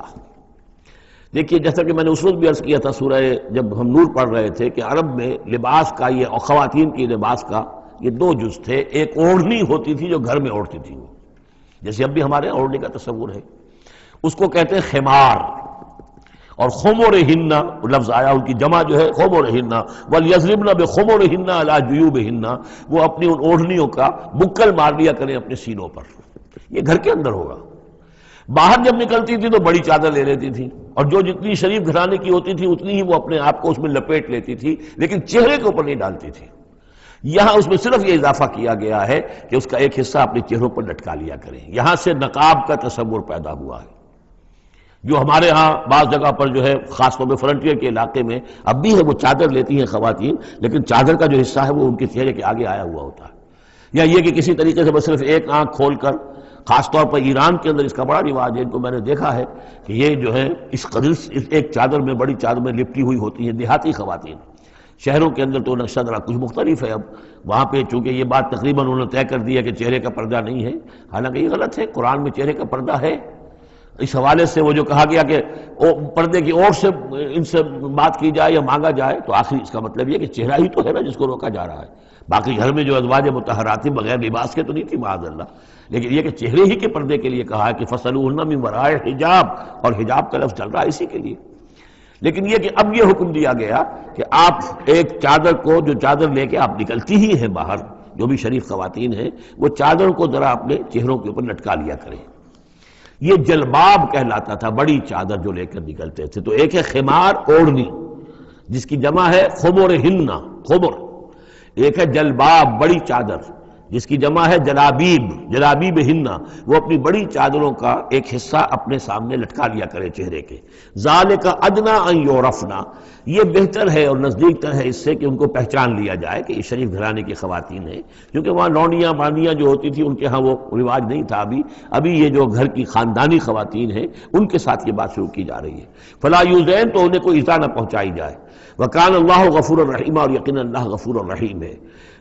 دیکھیے جیسا کہ میں نے اس وقت بھی عرض کیا تھا سورہ جب ہم نور پڑھ رہے تھے کہ عرب میں لباس کا یہ اور خواتین کی لباس کا یہ 2 جز تھے، ایک اوڑھنی ہوتی تھی جو گھر میں اوڑھتی تھی، جیسے اب بھی ہمارے یہاں اوڑھنے کا تصور ہے، اس کو کہتے ہیں خمار، اور خمرہن لفظ آیا ان کی جمع جو ہے خمرہن، ولیضربن بخمرہن علی جیوبہن، وہ اپنی ان اوڑھنیوں کا بکل مار لیا کریں اپنے سینوں پر. یہ گھر کے اندر ہوگا. باہر جب نکلتی تھی تو بڑی چادر لے لیتی تھی، اور جو جتنی شریف گھرانے کی ہوتی تھی اتنی ہی وہ اپنے آپ کو اس میں لپیٹ لیتی تھی، لیکن چہرے کے اوپر نہیں ڈالتی تھی. یہاں اس میں صرف یہ اضافہ کیا گیا ہے کہ اس کا ایک حصہ اپنے چہروں پر لٹکا لیا کریں. یہاں سے نقاب کا تصور پیدا ہوا ہے، جو ہمارے ہاں بعض جگہ پر جو ہے خاص طور پہ فرنٹیئر کے علاقے میں اب بھی ہے، وہ چادر لیتی ہیں خواتین، لیکن چادر کا جو حصہ ہے وہ ان کے چہرے کے آگے آیا ہوا ہوتا ہے. یا یہ کہ کسی طریقے سے بس صرف ایک آنکھ کھول کر، خاص طور پر ایران کے اندر اس کا بڑا رواج ہے، ان کو میں نے دیکھا ہے کہ یہ جو ہے اس قدر ایک چادر میں، بڑی چادر میں لپٹی ہوئی ہوتی ہیں دیہاتی خواتین. شہروں کے اندر تو نقشہ ذرا کچھ مختلف ہے. اب وہاں پہ چونکہ یہ بات تقریباً انہوں نے طے کر دی ہے کہ چہرے کا پردہ نہیں ہے، حالانکہ یہ غلط ہے. قرآن میں چہرے کا پردہ ہے. اس حوالے سے وہ جو کہا گیا کہ پردے کی اور سے ان سے بات کی جائے یا مانگا جائے، تو آخری اس کا مطلب یہ کہ چہرہ ہی تو ہے نا جس کو روکا جا رہا ہے. باقی گھر میں جو ازواج مطہرات بغیر لباس کے تو نہیں تھی معاذ اللہ، لیکن یہ کہ چہرے ہی کے پردے کے لیے کہا ہے کہ فَصَلُوهُنَّ مِن وَرَاءِ حجاب، اور حجاب کا لفظ چل رہا ہے اسی کے لیے. لیکن یہ کہ اب یہ حکم دیا گیا کہ آپ ایک چادر کو، جو چادر لے کے آپ نکلتی ہی ہیں باہر، جو بھی شریف خواتین ہیں، وہ چادر کو ذرا اپنے چہروں کے اوپر لٹکا لیا کریں. یہ جلباب کہلاتا تھا، بڑی چادر جو لے کر نکلتے تھے. تو ایک ہے خمار، اوڑھنی، جس کی جمع ہے خمرہن، خمر. ایک ہے جلباب، بڑی چادر، جس کی جمع ہے جلابیب، جلابیبہن. وہ اپنی بڑی چادروں کا ایک حصہ اپنے سامنے لٹکا لیا کرے چہرے کے. ذالک ادنیٰ ان یعرفنا، یہ بہتر ہے اور نزدیک تر ہے اس سے کہ ان کو پہچان لیا جائے کہ یہ شریف گھرانے کی خواتین ہیں. کیونکہ وہاں لونڈیاں مانیاں جو ہوتی تھی ان کے ہاں وہ رواج نہیں تھا. ابھی یہ جو گھر کی خاندانی خواتین ہیں ان کے ساتھ یہ بات شروع کی جا رہی ہے. فلا یؤذین، تو انہیں کوئی ایذا نہ پہنچائی جائے. وکان اللہ غفور الرحیم، اور یقینا اللہ غفور الرحیم ہے.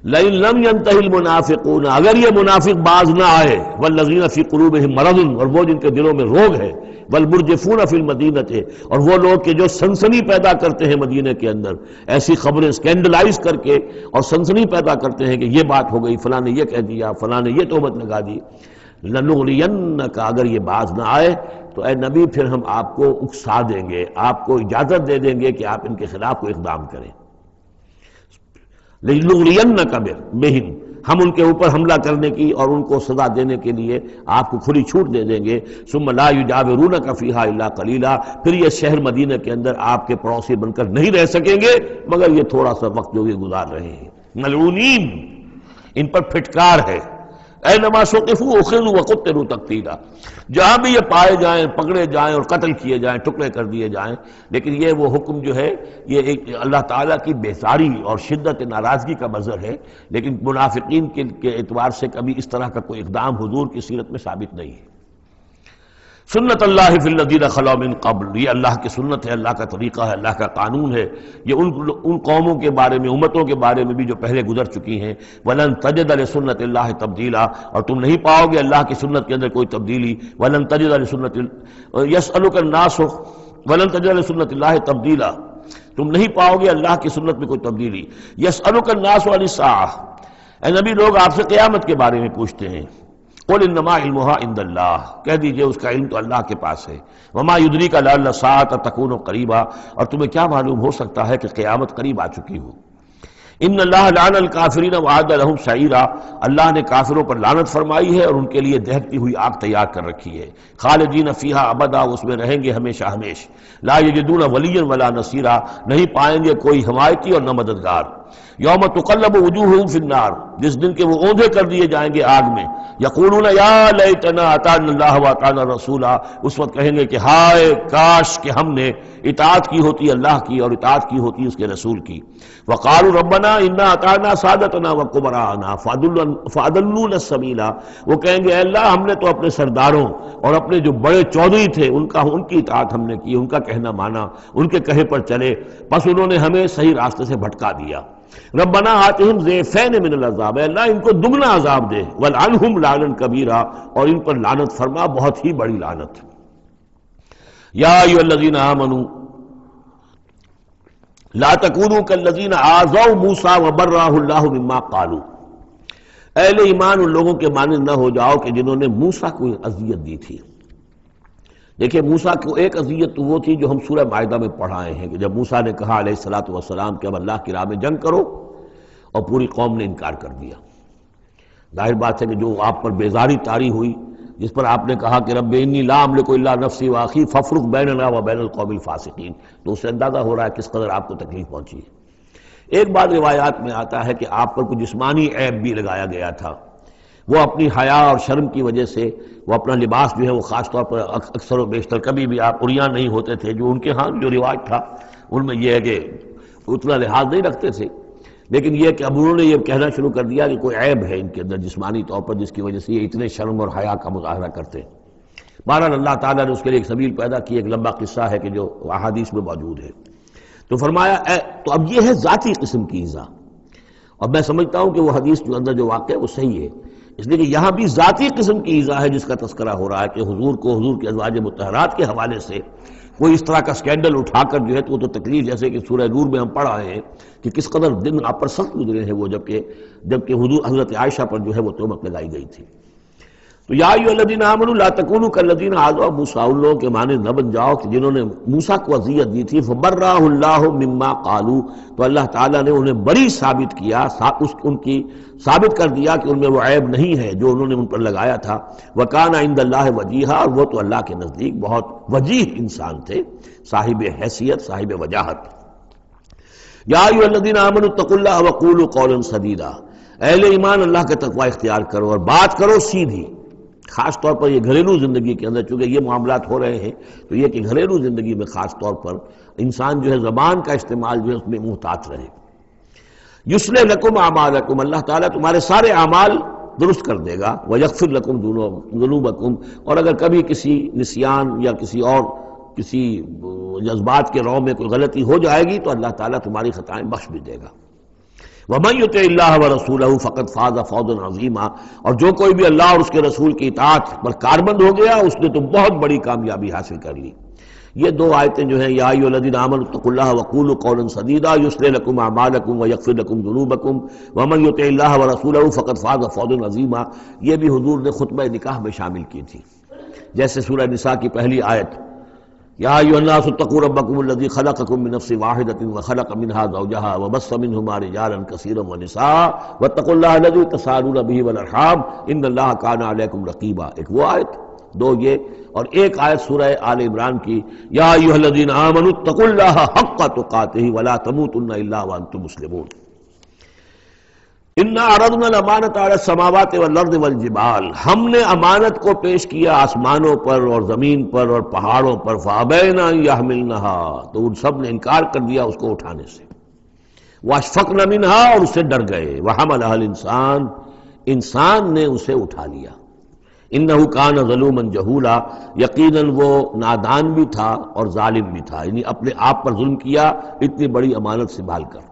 لئن لم ينتهي المنافقون، اگر یہ منافق باز نہ آئے، والذین فی قلوبہم مرض، اور وہ جن کے دلوں میں روگ ہے، والمرجفون فی المدینہ، اور وہ لوگ کہ جو سنسنی پیدا کرتے ہیں مدینے کے اندر، ایسی خبریں اسکینڈلائز کر کے اور سنسنی پیدا کرتے ہیں کہ یہ بات ہو گئی، فلاں نے یہ کہہ دیا، فلاں نے یہ تہمت لگا دی. لنغرینک، اگر یہ باز نہ آئے تو اے نبی پھر ہم آپ کو اکسا دیں گے، آپ کو اجازت دے دیں گے کہ آپ ان کے خلاف کوئی اقدام کریں. لنغرینک بہم، ہم ان کے اوپر حملہ کرنے کی اور ان کو سزا دینے کے لیے آپ کو کھلی چھوٹ دے دیں گے. ثم لا یجاورونک فیہا الا قلیلا، پھر یہ شہر مدینہ کے اندر آپ کے پڑوسی بن کر نہیں رہ سکیں گے مگر یہ تھوڑا سا وقت جو یہ گزار رہے ہیں. ملعونین، ان پر پھٹکار ہے. اینما ثقفوا اخذوا وقتلوا تقتیلا، جہاں بھی یہ پائے جائیں، پکڑے جائیں اور قتل کیے جائیں، ٹکڑے کر دیے جائیں. لیکن یہ وہ حکم جو ہے یہ ایک اللہ تعالیٰ کی بیزاری اور شدت ناراضگی کا مظہر ہے. لیکن منافقین کے اعتبار سے کبھی اس طرح کا کوئی اقدام حضور کی سیرت میں ثابت نہیں ہے. سنت اللہ فی الذین خلوا من قبل، یہ اللہ کی سنت ہے، اللہ کا طریقہ ہے، اللہ کا قانون ہے. یہ ان قوموں کے بارے میں، امتوں کے بارے میں بھی جو پہلے گزر چکی ہیں. وَلَن تَجِدَ لِسُنَّتِ اللَّهِ تَبْدِيلًا، اور تم نہیں پاؤ گے اللہ کی سنت کے اندر کوئی تبدیلی. وَلَن تَجِدَ لِسُنَّتِ يَسْأَلُكَ النَّاسُ وَلَن تَجِدَ لِسُنَّتِ اللَّهِ تَبْدِيلًا، تم نہیں پاؤ گے اللہ کی سنت میں کوئی تبدیلی. يَسْأَلُكَ النَّاسُ عَنِ السَّاعَةِ، اے نبی لوگ آپ سے قیامت کے بارے میں پوچھتے ہیں. قل انما علمها عند اللہ، کہہ دیجئے اس کا علم تو اللہ کے پاس ہے. وما یدریک لعل الساعة تکون قریبا، اور تمہیں کیا معلوم ہو سکتا ہے کہ قیامت قریب آ چکی ہو. ان اللہ لعن الکافرین وعد لهم سعیرا، اللہ نے کافروں پر لعنت فرمائی ہے اور ان کے لیے دہکتی ہوئی آگ تیار کر رکھی ہے. خالدین فیہا ابدا، اس میں رہیں گے ہمیشہ ہمیش. لا یجدون ولیا ولا نصیرا، نہیں پائیں گے کوئی حمایتی اور نہ مددگار. یوم تقلب وجوہہم فی النار، جس دن کے وہ اوندھے کر دیے جائیں گے آگ میں. یقولون یا لیتنا اطعنا اللہ واطعنا الرسولا، اس وقت کہیں گے کہ ہائے کاش کہ ہم نے اطاعت کی ہوتی اللہ کی اور اطاعت کی ہوتی اس کے رسول کی. وقالوا ربنا انا اطعنا سادتنا وکبراءنا فاضلونا السبیلا، وہ کہیں گے اے اللہ ہم نے تو اپنے سرداروں اور اپنے جو بڑے چودھری تھے ان کی اطاعت ہم نے کی، ان کا کہنا مانا، ان کے کہے پر چلے، بس انہوں نے ہمیں صحیح راستے سے بھٹکا دیا. ربنا آتہم ضعفین من العذاب، اے اللہ ان کو دگنا عذاب دے. والعنہم لعنا کبیرا، اور ان پر لعنت فرما بہت ہی بڑی لعنت. یا ایھا الذین آمنوا لا تکونوا کالذین آذوا موسیٰ وبرأہ اللہ مما قالوا، اہل ایمان ان لوگوں کے مانند نہ ہو جاؤ کہ جنہوں نے موسیٰ کو اذیت دی تھی. دیکھیں موسیٰ کو ایک اذیت تو وہ تھی جو ہم سورہ مائدہ میں پڑھائے ہیں کہ جب موسیٰ نے کہا علیہ الصلوۃ والسلام کہ اب اللہ کی راہ میں جنگ کرو، اور پوری قوم نے انکار کر دیا۔ ظاہر بات ہے کہ جو آپ پر بیزاری طاری ہوئی، جس پر آپ نے کہا کہ رب انی لا املک الا نفسی واخی فافرق بیننا وبین القوم الفاسقین، تو اس سے اندازہ ہو رہا ہے کس قدر آپ کو تکلیف پہنچی ہے۔ ایک بات روایات میں آتا ہے کہ آپ پر کوئی جسمانی عیب بھی لگایا گیا تھا، وہ اپنی حیا اور شرم کی وجہ سے وہ اپنا لباس جو ہے وہ خاص طور پر اکثر و بیشتر کبھی بھی آپ عریان نہیں ہوتے تھے، جو ان کے ہاں جو رواج تھا ان میں یہ ہے کہ اتنا لحاظ نہیں رکھتے تھے، لیکن یہ کہ اب انہوں نے یہ کہنا شروع کر دیا کہ کوئی عیب ہے ان کے اندر جسمانی طور پر جس کی وجہ سے یہ اتنے شرم اور حیا کا مظاہرہ کرتے ہیں۔ بہرحال اللہ تعالیٰ نے اس کے لیے ایک سبیل پیدا کی، ایک لمبا قصہ ہے کہ جو احادیث میں موجود ہے۔ تو فرمایا تو اب یہ ہے ذاتی قسم کی ایذا، اور میں سمجھتا ہوں کہ وہ حدیث جو اندر جو واقع ہے وہ صحیح ہے، اس لیے کہ یہاں بھی ذاتی قسم کی ایذا ہے جس کا تذکرہ ہو رہا ہے کہ حضور کو حضور کے ازواج مطہرات کے حوالے سے کوئی اس طرح کا سکینڈل اٹھا کر جو ہے تو وہ تو تکلیف، جیسے کہ سورہ نور میں ہم پڑھ رہے ہیں کہ کس قدر دن آپ پر سخت گزرے ہیں وہ، جبکہ حضور حضرت عائشہ پر جو ہے وہ تہمت لگائی گئی تھی۔ تو یا ایھا الذین آمنوا لا تکونوا کالذین آذوا موسیٰ، ان لوگوں کے مانند نہ بن جاؤ کہ جنہوں نے موسیٰ کو اذیت دی تھی، فبرأہ اللہ مما قالوا، تو اللہ تعالیٰ نے انہیں بری ثابت کیا، ان کی ثابت کر دیا کہ ان میں وہ عیب نہیں ہے جو انہوں نے ان پر لگایا تھا۔ وکان عند اللہ وجیہا، اور وہ تو اللہ کے نزدیک بہت وجیح انسان تھے، صاحب حیثیت، صاحب وجاہت۔ یا ایھا الذین آمنوا اتقوا اللہ وقولوا قولا سدیدا، اہل ایمان اللہ کا تقوی اختیار کرو اور بات کرو سیدھی، خاص طور پر یہ گھریلو زندگی کے اندر چونکہ یہ معاملات ہو رہے ہیں تو یہ کہ گھریلو زندگی میں خاص طور پر انسان جو ہے زبان کا استعمال جو ہے اس میں محتاط رہے۔ یصلح لکم اعمالکم، اللہ تعالیٰ تمہارے سارے اعمال درست کر دے گا، ویغفر لکم ذنوبکم، اور اگر کبھی کسی نسیان یا کسی جذبات کے رو میں کوئی غلطی ہو جائے گی تو اللہ تعالیٰ تمہاری خطائیں بخش بھی دے گا۔ وَمَن يُطِعِ اللَّهَ وَرَسُولَهُ فَقَدْ فَازَ فَوْزًا عَظِيمًا، اور جو کوئی بھی اللہ اور اس کے رسول کی اطاعت پر کاربند ہو گیا اس نے تو بہت بڑی کامیابی حاصل کر لی۔ یہ دو آیتیں جو ہیں، یا ایھا الذین آمنوا اتقوا اللہ وقولوا قولا سدیدا یصلح لکم اعمالکم ویغفر لکم ذنوبکم ومن یطع اللہ ورسولہ فقد فاز فوزا عظیما، یہ بھی حضور نے خطبہ نکاح میں شامل کی تھی، جیسے سورہ نساء کی پہلی آیت، یا ایھا الناس اتقوا ربکم الذی خلقکم من نفس واحدۃ وخلق منها زوجها وبث منہما رجالا کثیرا ونساء واتقوا اللہ الذی تساءلون به والارحام ان اللہ کان علیکم رقیبا، ایک وہ آیت، دو یہ، اور ایک آیت سورہ آل عمران کی، یا ایھا الذین آمنوا اتقوا اللہ حق تقاتہ ولا تموتن الا وانتم مسلمون۔ انا عرضنا الامانۃ علی السماوات والارض والجبال، ہم نے امانت کو پیش کیا آسمانوں پر اور زمین پر اور پہاڑوں پر، فابین ان یحملنها، تو ان سب نے انکار کر دیا اس کو اٹھانے سے، واشفقن منها، اور اس سے ڈر گئے، وحملها الانسان، انسان نے اسے اٹھا لیا، انہ کان ظلوما جہولا، یقیناً وہ نادان بھی تھا اور ظالم بھی تھا، یعنی اپنے آپ پر ظلم کیا اتنی بڑی امانت سنبھال کر۔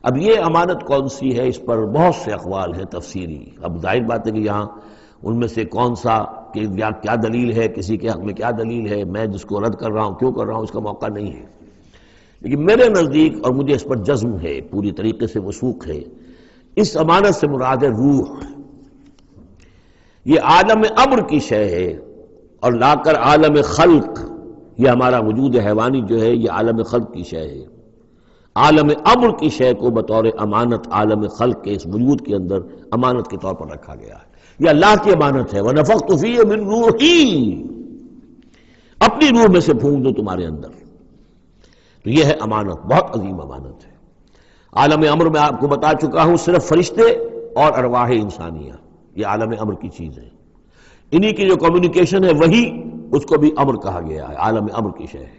اب یہ امانت کون سی ہے، اس پر بہت سے اقوال ہیں تفسیری، اب ظاہر بات ہے کہ یہاں ان میں سے کون سا کہ کیا دلیل ہے، کسی کے حق میں کیا دلیل ہے، میں جس کو رد کر رہا ہوں کیوں کر رہا ہوں اس کا موقع نہیں ہے، لیکن میرے نزدیک اور مجھے اس پر جزم ہے، پوری طریقے سے وثوق ہے، اس امانت سے مراد ہے روح، یہ عالم امر کی شے ہے، اور لا کر عالم خلق، یہ ہمارا وجود حیوانی جو ہے یہ عالم خلق کی شے ہے، عالم امر کی شے کو بطور امانت عالم خلق کے اس وجود کے اندر امانت کے طور پر رکھا گیا ہے، یہ اللہ کی امانت ہے، وَنَفَخْتُ فِيهِ مِن رُوحِي، اپنی روح میں سے پھونک دو تمہارے اندر، تو یہ ہے امانت، بہت عظیم امانت ہے۔ عالم امر میں آپ کو بتا چکا ہوں صرف فرشتے اور ارواح انسانیہ، یہ عالم امر کی چیز ہے، انہی کی جو کمیونیکیشن ہے وہی اس کو بھی امر کہا گیا ہے، عالم امر کی شے ہے۔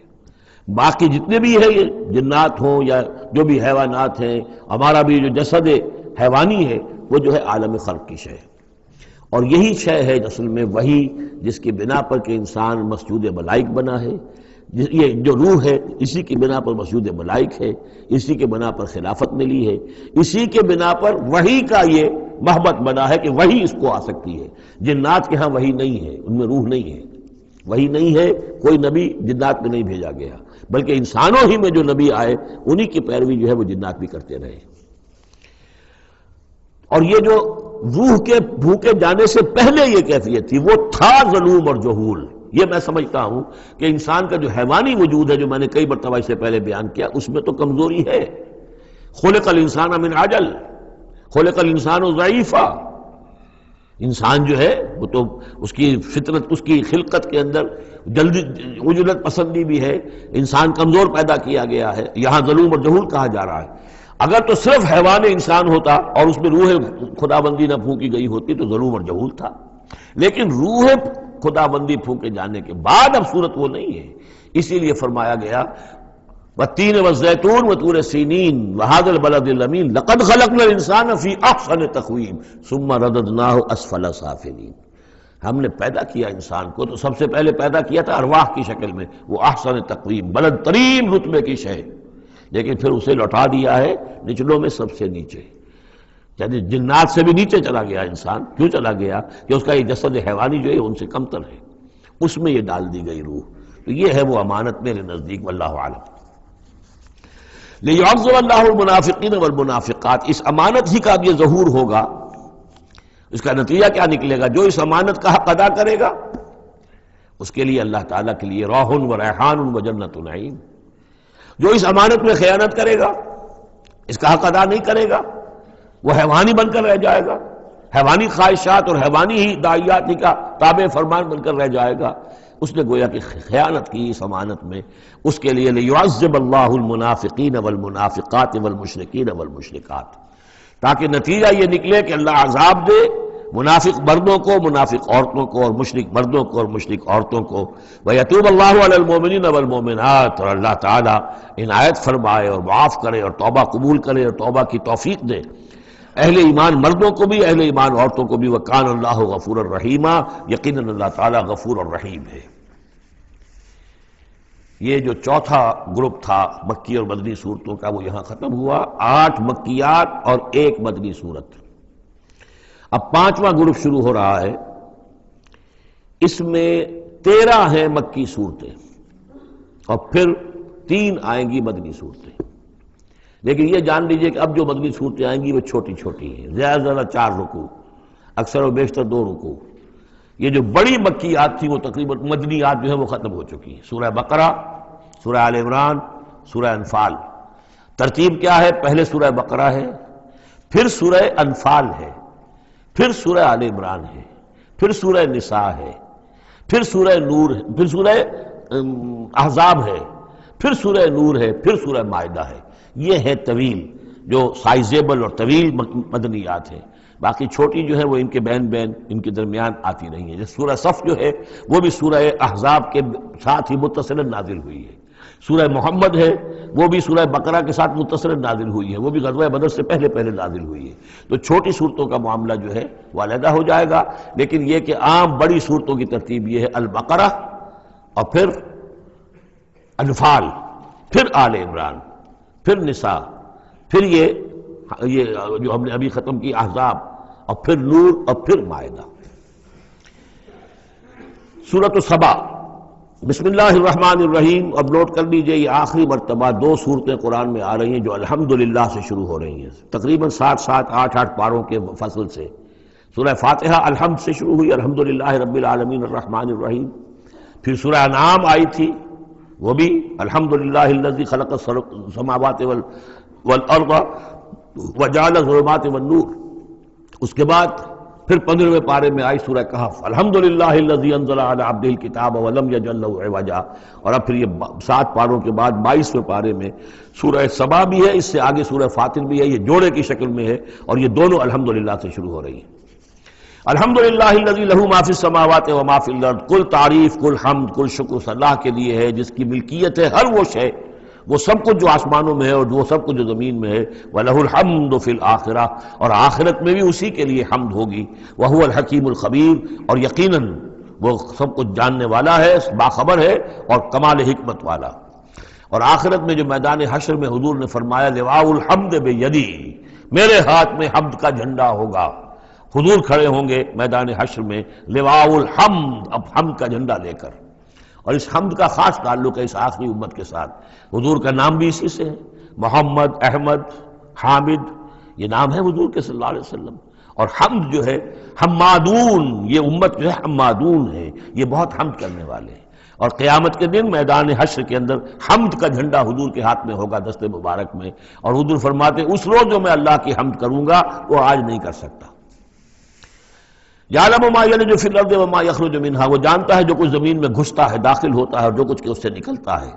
باقی جتنے بھی ہے یہ جنات ہوں یا جو بھی حیوانات ہیں، ہمارا بھی جو جسد حیوانی ہے وہ جو ہے عالم خلق کی شے ہے، اور یہی شے ہے اصل میں وہی جس کی بنا پر کہ انسان مسجود ملائک بنا ہے، یہ جو روح ہے اسی کی بنا پر مسجود ملائک ہے، اسی کے بنا پر خلافت ملی ہے، اسی کے بنا پر وحی کا یہ محبت بنا ہے کہ وحی اس کو آ سکتی ہے، جنات کے ہاں وحی نہیں ہے، ان میں روح نہیں ہے، وحی نہیں ہے، کوئی نبی جنات میں نہیں بھیجا گیا، بلکہ انسانوں ہی میں جو نبی آئے انہی کی پیروی جو ہے وہ جنات بھی کرتے رہے۔ اور یہ جو روح کے بھوکے جانے سے پہلے یہ کیفیت تھی، وہ تھا ظلوم اور جہول، یہ میں سمجھتا ہوں کہ انسان کا جو حیوانی وجود ہے، جو میں نے کئی مرتبہ اس سے پہلے بیان کیا، اس میں تو کمزوری ہے۔ خلق الانسان من عجل، خلق الانسان ضعیفا۔ انسان جو ہے وہ تو اس کی فطرت، اس کی خلقت کے اندر جلدی عجلت پسندی بھی ہے، انسان کمزور پیدا کیا گیا ہے، یہاں ظلوم اور جہول کہا جا رہا ہے۔ اگر تو صرف حیوان انسان ہوتا اور اس میں روح خدا بندی نہ پھونکی گئی ہوتی تو ظلوم اور جہول تھا، لیکن روح خدا بندی پھونکے جانے کے بعد اب صورت وہ نہیں ہے، اسی لیے فرمایا گیا والتین والزیتون وطور سینین وہذا البلد الامین لقد خلقنا الانسان فی احسن تقویم ثم رددناہ اسفل سافلین۔ ہم نے پیدا کیا انسان کو تو سب سے پہلے پیدا کیا تھا ارواح کی شکل میں، وہ احسن تقویم، بلند ترین رتبے کی شے، لیکن پھر اسے لوٹا دیا ہے نچلوں میں سب سے نیچے، یعنی جنات سے بھی نیچے چلا گیا انسان۔ کیوں چلا گیا؟ کہ اس کا یہ جسد حیوانی جو ہے ان سے کمتر ہے، اس میں یہ ڈال دی گئی روح۔ تو یہ ہے وہ امانت میرے نزدیک، واللہ عالم۔ لِيُعَذِّبَ اللَّهُ الْمُنَافِقِينَ وَالْمُنَافِقَاتِ، اس امانت ہی کا اب یہ ظہور ہوگا۔ اس کا نتیجہ کیا نکلے گا؟ جو اس امانت کا حق ادا کرے گا اس کے لیے اللہ تعالیٰ کے لیے روح و ریحان و جنت نعیم۔ جو اس امانت میں خیانت کرے گا، اس کا حق ادا نہیں کرے گا، وہ حیوانی بن کر رہ جائے گا، حیوانی خواہشات اور حیوانی ہی داعیات ہی کا تابع فرمان بن کر رہ جائے گا۔ اس نے گویا کہ خیانت کی اس امانت میں، اس کے لیے لِيُعَذِّبَ اللَّهُ الْمُنَافِقِينَ وَالْمُنَافِقَاتِ وَالْمُشْرِكِينَ وَالْمُشْرِكَاتِ، تاکہ نتیجہ یہ نکلے کہ اللہ عذاب دے منافق مردوں کو، منافق عورتوں کو، اور مشرک مردوں کو اور مشرک عورتوں کو۔ وَيَتُوبَ اللَّهُ عَلَى الْمُؤْمِنِينَ وَالْمُؤْمِنَاتِ، اور اللہ تعالیٰ عنایت فرمائے اور معاف کرے اور توبہ قبول کرے اور توبہ کی توفیق دے اہل ایمان مردوں کو بھی، اہل ایمان عورتوں کو بھی۔ وَكَانَ اللَّهُ غَفُورًا رَحِيمًا، یقیناً اللہ تعالیٰ غفور اور رحیم ہے۔ یہ جو چوتھا گروپ تھا مکی اور مدنی صورتوں کا وہ یہاں ختم ہوا، 8 مکیات اور 1 مدنی صورت۔ اب 5واں گروپ شروع ہو رہا ہے، اس میں 13 ہیں مکی صورتیں اور پھر 3 آئیں گی مدنی صورتیں۔ لیکن یہ جان لیجئے کہ اب جو مدنی صورتیں آئیں گی وہ چھوٹی چھوٹی ہیں، زیادہ زیادہ 4 رکوع، اکثر و بیشتر 2 رکوع۔ یہ جو بڑی مکیات تھی وہ تقریباً مدنیات جو ہیں وہ ختم ہو چکی ہیں۔ سورہ بقرہ، سورہ آل عمران، سورہ انفال۔ ترتیب کیا ہے؟ پہلے سورہ بقرہ ہے، پھر سورہ انفال ہے، پھر سورہ آل عمران ہے، پھر سورہ نساء ہے، پھر سورہ نور ہے، پھر سورہ احزاب ہے، پھر سورہ نور ہے، پھر سورہ مائدہ ہے۔ یہ ہے طویل، جو سائزیبل اور طویل مدنیات ہیں۔ باقی چھوٹی جو ہے وہ ان کے بین ان کے درمیان آتی نہیں ہے۔ جیسے سورہ صف جو ہے وہ بھی سورہ احزاب کے ساتھ ہی متصل نازل ہوئی ہے۔ سورہ محمد ہے وہ بھی سورہ بقرہ کے ساتھ متصل نازل ہوئی ہے، وہ بھی غزوہ بدر سے پہلے نازل ہوئی ہے۔ تو چھوٹی صورتوں کا معاملہ جو ہے وہ علیحدہ ہو جائے گا، لیکن یہ کہ عام بڑی صورتوں کی ترتیب یہ ہے: البقرہ اور پھر انفال، پھر آل عمران، پھر نساء، پھر یہ جو ہم نے ابھی ختم کی احزاب، اور پھر نور، اور پھر مائدہ۔ سورۃ سبا، بسم اللہ الرحمن الرحیم۔ اب نوٹ کر لیجئے یہ آخری مرتبہ 2 صورتیں قرآن میں آ رہی ہیں جو الحمدللہ سے شروع ہو رہی ہیں، تقریباً 8 پاروں کے فصل سے۔ سورہ فاتحہ الحمد سے شروع ہوئی، الحمدللہ رب العالمین الرحمن الرحیم۔ پھر سورہ انعام آئی تھی، وہ بھی الحمدللہ الذی خلق السماوات والارض وجعل الظلمات والنور۔ اس کے بعد پھر 15ویں پارے میں آئی سورہ کہف، الحمدللہ الذی انزل علی عبدہ الکتاب ولم یجعل لہ عوجا۔ اور اب پھر یہ 7 پاروں کے بعد 22ویں پارے میں سورہ سبا بھی ہے، اس سے آگے سورہ فاطر بھی ہے، یہ جوڑے کی شکل میں ہے، اور یہ دونوں الحمدللہ سے شروع ہو رہی ہیں۔ الحمدللہ الذی لہ ما فی السماوات و ما فی الارض، کل تعریف، کل حمد، کل شکر اللہ کے لیے ہے جس کی ملکیت ہے ہر وہ شے، وہ سب کچھ جو آسمانوں میں ہے اور وہ سب کچھ جو زمین میں ہے۔ وَلَهُ الْحَمْدُ فِي الْآخِرَةِ، اور آخرت میں بھی اسی کے لیے حمد ہوگی۔ وَهُوَ الْحَكِيمُ الْخَبِيرُ، اور یقیناً وہ سب کچھ جاننے والا ہے، باخبر ہے اور کمال حکمت والا۔ اور آخرت میں جو میدان حشر میں حضور نے فرمایا لِوَاءُ الْحَمْدِ بِيَدِي، میرے ہاتھ میں حمد کا جھنڈا ہوگا۔ حضور کھڑے ہوں گے میدان حشر میں لِوَاءُ الْحَمْدِ، اب حمد کا جھنڈا لے کر۔ اور اس حمد کا خاص تعلق ہے اس آخری امت کے ساتھ۔ حضور کا نام بھی اسی سے ہے، محمد، احمد، حامد، یہ نام ہے حضور کے صلی اللہ علیہ وسلم۔ اور حمد جو ہے حمادون، یہ امت جو ہے حمادون ہے، یہ بہت حمد کرنے والے ہیں، اور قیامت کے دن میدان حشر کے اندر حمد کا جھنڈا حضور کے ہاتھ میں ہوگا، دست مبارک میں، اور حضور فرماتے ہیں اس روز جو میں اللہ کی حمد کروں گا وہ آج نہیں کر سکتا۔ یعلم ما یلج فی الارض وما یخرج منها، وہ جانتا ہے جو کچھ زمین میں گھستا ہے، داخل ہوتا ہے، اور جو کچھ کہ اس سے نکلتا ہے۔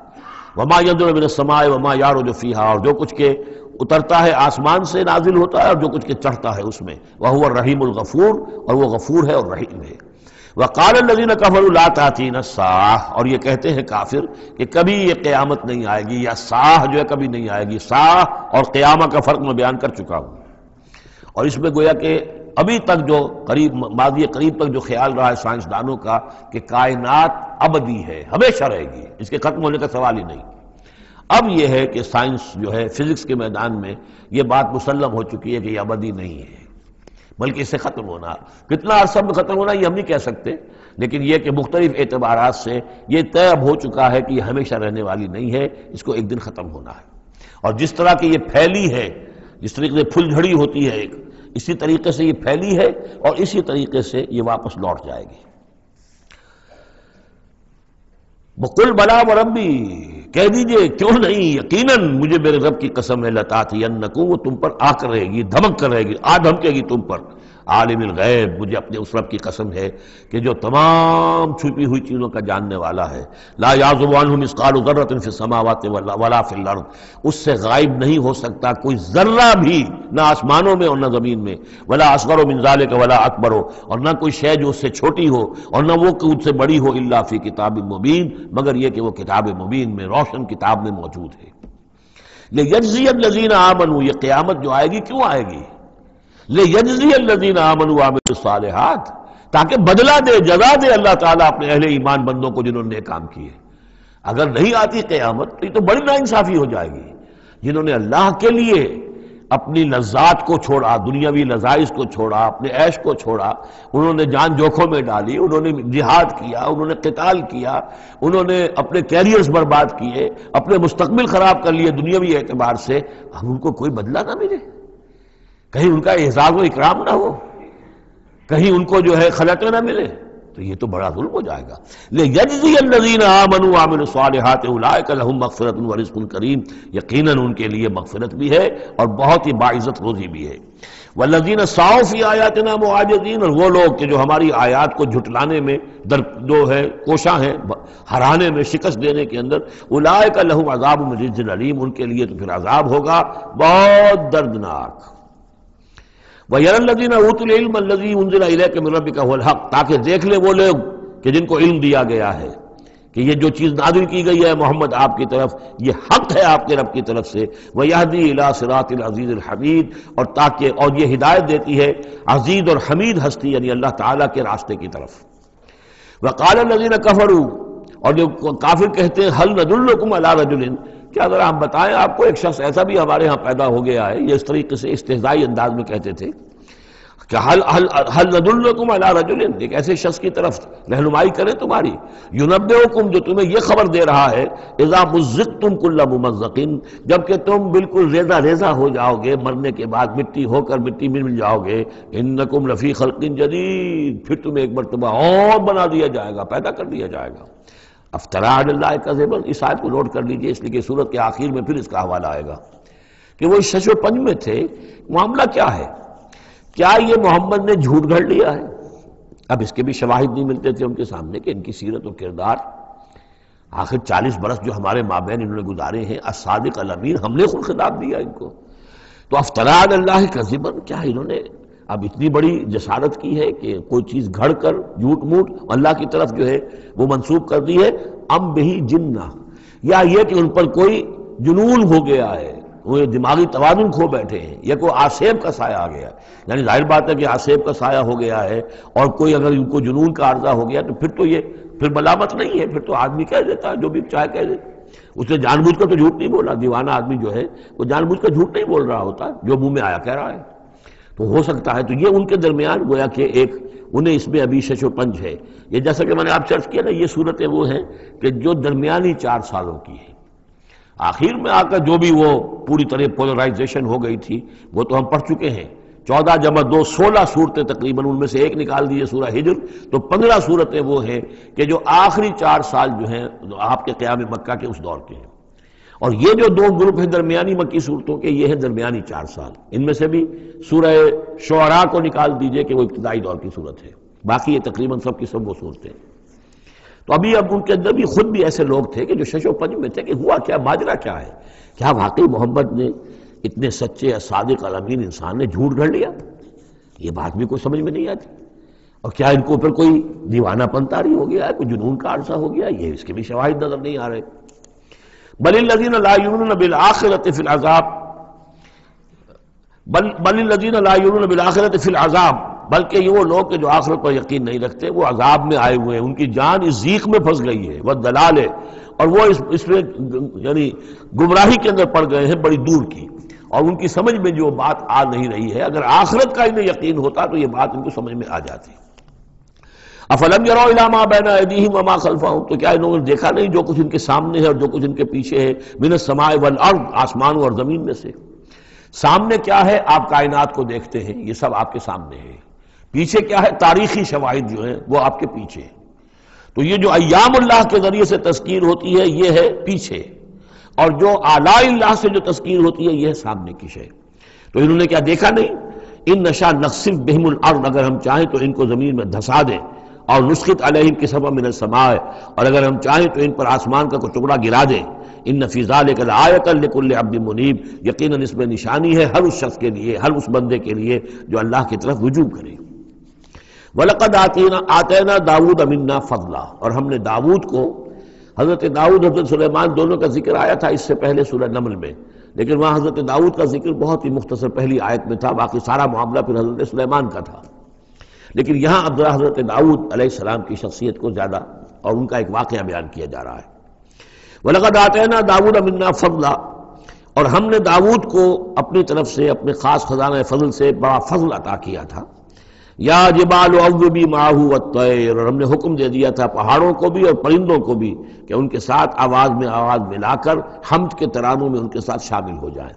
وما ينزل من السماء وما يعرج فيها، اور جو کچھ کہ اترتا ہے آسمان سے نازل ہوتا ہے، اور جو کچھ کہ چڑھتا ہے اس میں۔ وهو الرحیم الغفور، اور وہ غفور ہے اور رحیم ہے۔ وقال الذين كفروا لا تأتينا الساعة، اور یہ کہتے ہیں کافر کہ کبھی یہ قیامت نہیں آئے گی، یا ساعہ جو ہے کبھی نہیں آئے گی۔ ساعہ اور قیامہ کا فرق میں بیان کر چکا ہوں، اور اس میں گویا کہ ابھی تک جو قریب ماضی قریب تک جو خیال رہا ہے سائنسدانوں کا کہ کائنات ابدی ہے، ہمیشہ رہے گی، اس کے ختم ہونے کا سوال ہی نہیں۔ اب یہ ہے کہ سائنس جو ہے فزکس کے میدان میں یہ بات مسلم ہو چکی ہے کہ یہ ابدی نہیں ہے، بلکہ اس سے ختم ہونا، کتنا عرصہ میں ختم ہونا یہ ہم نہیں کہہ سکتے، لیکن یہ کہ مختلف اعتبارات سے یہ طے اب ہو چکا ہے کہ یہ ہمیشہ رہنے والی نہیں ہے، اس کو ایک دن ختم ہونا ہے۔ اور جس طرح کہ یہ پھیلی ہے، جس طریقے سے پھل جھڑی ہوتی ہے ایک، اسی طریقے سے یہ پھیلی ہے، اور اسی طریقے سے یہ واپس لوٹ جائے گی۔ بقل بلا وربی، کہہ دیجئے کیوں نہیں، یقیناً مجھے میرے رب کی قسم ہے، لتاتینکم، وہ تم پر آ کر رہے گی، دھمک کر رہے گی، آ دھمکے گی تم پر۔ عالم الغیب، مجھے اپنے اس رب کی قسم ہے کہ جو تمام چھپی ہوئی چیزوں کا جاننے والا ہے۔ لا یعزب عنہ مثقال ذرۃ فی السماوات ولا فی الارض، اس سے غائب نہیں ہو سکتا کوئی ذرہ بھی، نہ آسمانوں میں اور نہ زمین میں۔ ولا اصغر من ذلک ولا اکبر، اور نہ کوئی شے جو اس سے چھوٹی ہو اور نہ وہ کہ اس سے بڑی ہو، الا فی کتاب مبین، مگر یہ کہ وہ کتاب مبین میں، روشن کتاب میں موجود ہے۔ لیجزی الذین آمنوا، یہ قیامت جو آئے گی کیوں آئے گی؟ لیجزی الذین آمنوا وعملوا الصالحات، تاکہ بدلہ دے، جزا دے اللہ تعالیٰ اپنے اہل ایمان بندوں کو جنہوں نے کام کیے۔ اگر نہیں آتی قیامت تو یہ تو بڑی ناانصافی ہو جائے گی۔ جنہوں نے اللہ کے لیے اپنی لذات کو چھوڑا، دنیاوی لذائذ کو چھوڑا، اپنے عیش کو چھوڑا، انہوں نے جان جوکھوں میں ڈالی، انہوں نے جہاد کیا، انہوں نے قتال کیا، انہوں نے اپنے کیریئرز برباد کیے، اپنے مستقبل خراب کر لیے دنیاوی اعتبار سے، ہم ان کو کوئی بدلہ نہ ملے، کہیں ان کا اعزاز و اکرام نہ ہو، کہیں ان کو جو ہے خلعتیں نہ ملے، تو یہ تو بڑا ظلم ہو جائے گا۔ لیجزی الذین آمنوا وعملوا الصالحات اولئک لهم مغفرۃ ورزق کریم، یقیناً ان کے لیے مغفرت بھی ہے اور بہت ہی باعزت روزی بھی ہے۔ والذین سعوا فی آیاتنا معاجزین، اور وہ لوگ کہ جو ہماری آیات کو جھٹلانے میں جو ہے کوشاں ہیں، ہرانے میں، شکست دینے کے اندر، اولئک لهم عذاب من رجز علیم، ان کے لیے تو پھر عذاب ہوگا بہت دردناک۔ وَيَرَى الَّذِينَ أُوتُوا الْعِلْمَ الَّذِي أُنزِلَ إِلَيْكَ مِن رَّبِّكَ هُوَ الْحَقُّ، تاکہ دیکھ لے وہ لوگ کہ جن کو علم دیا گیا ہے کہ یہ جو چیز نازل کی گئی ہے محمد آپ کی طرف، یہ حق ہے آپ کے رب کی طرف سے۔ وَيَهْدِي إِلَىٰ صِرَاطِ الْعَزِيزِ الْحَمِيدِ، اور یہ ہدایت دیتی ہے عزیز اور حمید ہستی یعنی اللہ تعالیٰ کے راستے کی طرف۔ وَقَالَ الَّذِينَ كَفَرُوا، اور جو کافر کہتے ہیں هَلْ نَدُلُّكُمْ عَلَىٰ رَجُلٍ، کیا ذرا ہم بتائیں آپ کو ایک شخص ایسا بھی ہمارے ہاں پیدا ہو گیا ہے، یہ اس طریقے سے استہزائی انداز میں کہتے تھے کہ هل ندلکم علی رجل، ایک ایسے شخص کی طرف رہنمائی کریں تمہاری، ینبئکم، جو تمہیں یہ خبر دے رہا ہے، اذا مزقتم کل ممزق، جب کہ تم بالکل ریزہ ریزہ ہو جاؤ گے، مرنے کے بعد مٹی ہو کر مٹی میں مل جاؤ گے، انکم لفی خلق جدید، پھر تمہیں ایک مرتبہ اور بنا دیا جائے گا، پیدا کر دیا جائے گا۔ افترا علی اللہ کذبا، اس آیت کو نوٹ کر لیجئے، اس لیے کہ سورت کے آخر میں پھر اس کا حوالہ آئے گا کہ وہ شش و پنج میں تھے۔ معاملہ کیا ہے؟ کیا یہ محمد نے جھوٹ گھڑ لیا ہے؟ اب اس کے بھی شواہد نہیں ملتے تھے ان کے سامنے کہ ان کی سیرت و کردار، آخر 40 برس جو ہمارے مابین انہوں نے گزارے ہیں، الصادق الامین، ہم نے خود خطاب دیا ان کو۔ تو افترا علی اللہ کذبا، کیا انہوں نے اب اتنی بڑی جسارت کی ہے کہ کوئی چیز گھڑ کر جھوٹ موٹ اللہ کی طرف جو ہے وہ منسوب کر دی ہے؟ ام بہی جنہ، یا یہ کہ ان پر کوئی جنون ہو گیا ہے، وہ دماغی توازن کھو بیٹھے ہیں، یا کوئی آسیب کا سایہ آ گیا، یعنی ظاہر بات ہے کہ آسیب کا سایہ ہو گیا ہے، اور کوئی اگر ان کو جنون کا عارضہ ہو گیا تو پھر تو یہ پھر ملامت نہیں ہے، پھر تو آدمی کہہ دیتا ہے جو بھی چاہے کہہ دے، اس نے جان بوجھ کر تو جھوٹ نہیں بولا، دیوانہ آدمی جو ہے وہ جان بوجھ کر جھوٹ نہیں بول رہا ہوتا، جو منہ میں آیا کہہ رہا ہے۔ تو ہو سکتا ہے تو یہ ان کے درمیان گویا کہ ایک انہیں اس میں ابھی شش و پنج ہے۔ یہ جیسا کہ میں نے آپ چرچ کیا نا، یہ صورتیں وہ ہیں کہ جو درمیانی 4 سالوں کی ہیں، آخر میں آ کر جو بھی وہ پوری طرح پولرائزیشن ہو گئی تھی وہ تو ہم پڑھ چکے ہیں 14 جمع 2 16 صورتیں تقریباً، ان میں سے ایک نکال دیجیے سورہ ہجر، تو 15 صورتیں وہ ہیں کہ جو آخری 4 سال جو ہیں آپ کے قیام مکہ کے اس دور کے ہیں۔ اور یہ جو 2 گروپ ہیں درمیانی مکی صورتوں کے، یہ ہیں درمیانی 4 سال۔ ان میں سے بھی سورہ شعراء کو نکال دیجئے کہ وہ ابتدائی دور کی صورت ہے، باقی یہ تقریباً سب کی سب وہ صورتیں۔ تو اب ان کے اندر بھی خود بھی ایسے لوگ تھے کہ جو شش و پنج میں تھے کہ ہوا کیا، ماجرا کیا ہے، کیا واقعی محمد نے اتنے سچے صادق الامین انسان نے جھوٹ گھڑ لیا؟ یہ بات بھی کوئی سمجھ میں نہیں آتی۔ اور کیا ان کو پھر کوئی دیوانہ پن طاری ہو گیا ہے، کوئی جنون کا عرصہ ہو گیا، یہ اس کے بھی شواہد نظر نہیں آ رہے۔ بل الذین لا یؤمنون بالآخرۃ فی العذاب بل الذین لا یؤمنون بالآخرۃ فی العذاب، بلکہ یہ وہ لوگ کہ جو آخرت پر یقین نہیں رکھتے وہ عذاب میں آئے ہوئے ہیں، ان کی جان اس ضیق میں پھنس گئی ہے، وہ دلال ہے، اور وہ اس میں یعنی گمراہی کے اندر پڑ گئے ہیں بڑی دور کی، اور ان کی سمجھ میں جو بات آ نہیں رہی ہے، اگر آخرت کا انہیں یقین ہوتا تو یہ بات ان کو سمجھ میں آ جاتی۔ افلم یروا الی ما بین ایدیہم وما خلفہم، تو کیا انہوں نے دیکھا نہیں جو کچھ ان کے سامنے ہے اور جو کچھ ان کے پیچھے ہے، من السماء والارض، آسمانوں اور زمین میں سے۔ سامنے کیا ہے؟ آپ کائنات کو دیکھتے ہیں، یہ سب آپ کے سامنے ہے۔ پیچھے کیا ہے؟ تاریخی شواہد جو ہیں وہ آپ کے پیچھے ہیں۔ تو یہ جو ایام اللہ کے ذریعے سے تذکیر ہوتی ہے یہ ہے پیچھے، اور جو آلاء اللہ سے جو تذکیر ہوتی ہے یہ ہے سامنے کی شے۔ تو انہوں نے کیا دیکھا نہیں؟ ان نشاء نخسف بہم الارض، اگر ہم چاہیں تو ان کو زمین میں دھسا دیں، اور نسقط علیہم کسفا من السماء، اور اگر ہم چاہیں تو ان پر آسمان کا کوئی ٹکڑا گرا دیں۔ ان فی ذلک لآیۃ لکل عبد منیب، یقیناً اس میں نشانی ہے ہر اس شخص کے لیے، ہر اس بندے کے لیے جو اللہ کی طرف رجوع کرے۔ وَلَقَدْ آتَيْنَا دَاوُودَ مِنَّا فَضْلًا، اور ہم نے داؤد کو، حضرت داؤد حضرت سلیمان دونوں کا ذکر آیا تھا اس سے پہلے سورہ نمل میں، لیکن وہاں حضرت داؤد کا ذکر بہت ہی مختصر پہلی آیت میں تھا، باقی سارا معاملہ پھر حضرت سلیمان کا تھا۔ لیکن یہاں اب ذرا حضرت داؤد علیہ السلام کی شخصیت کو زیادہ اور ان کا ایک واقعہ بیان کیا جا رہا ہے۔ وَلَقَدْ آتَيْنَا دَاوُودَ مِنَّا فَضْلًا، اور ہم نے داؤد کو اپنی طرف سے اپنے خاص خزانہ فضل سے بڑا فضل عطا کیا تھا۔ یا جبال اوبی معہ والطیر، اور ہم نے حکم دے دیا تھا پہاڑوں کو بھی اور پرندوں کو بھی کہ ان کے ساتھ آواز میں آواز ملا کر حمد کے ترانوں میں ان کے ساتھ شامل ہو جائیں۔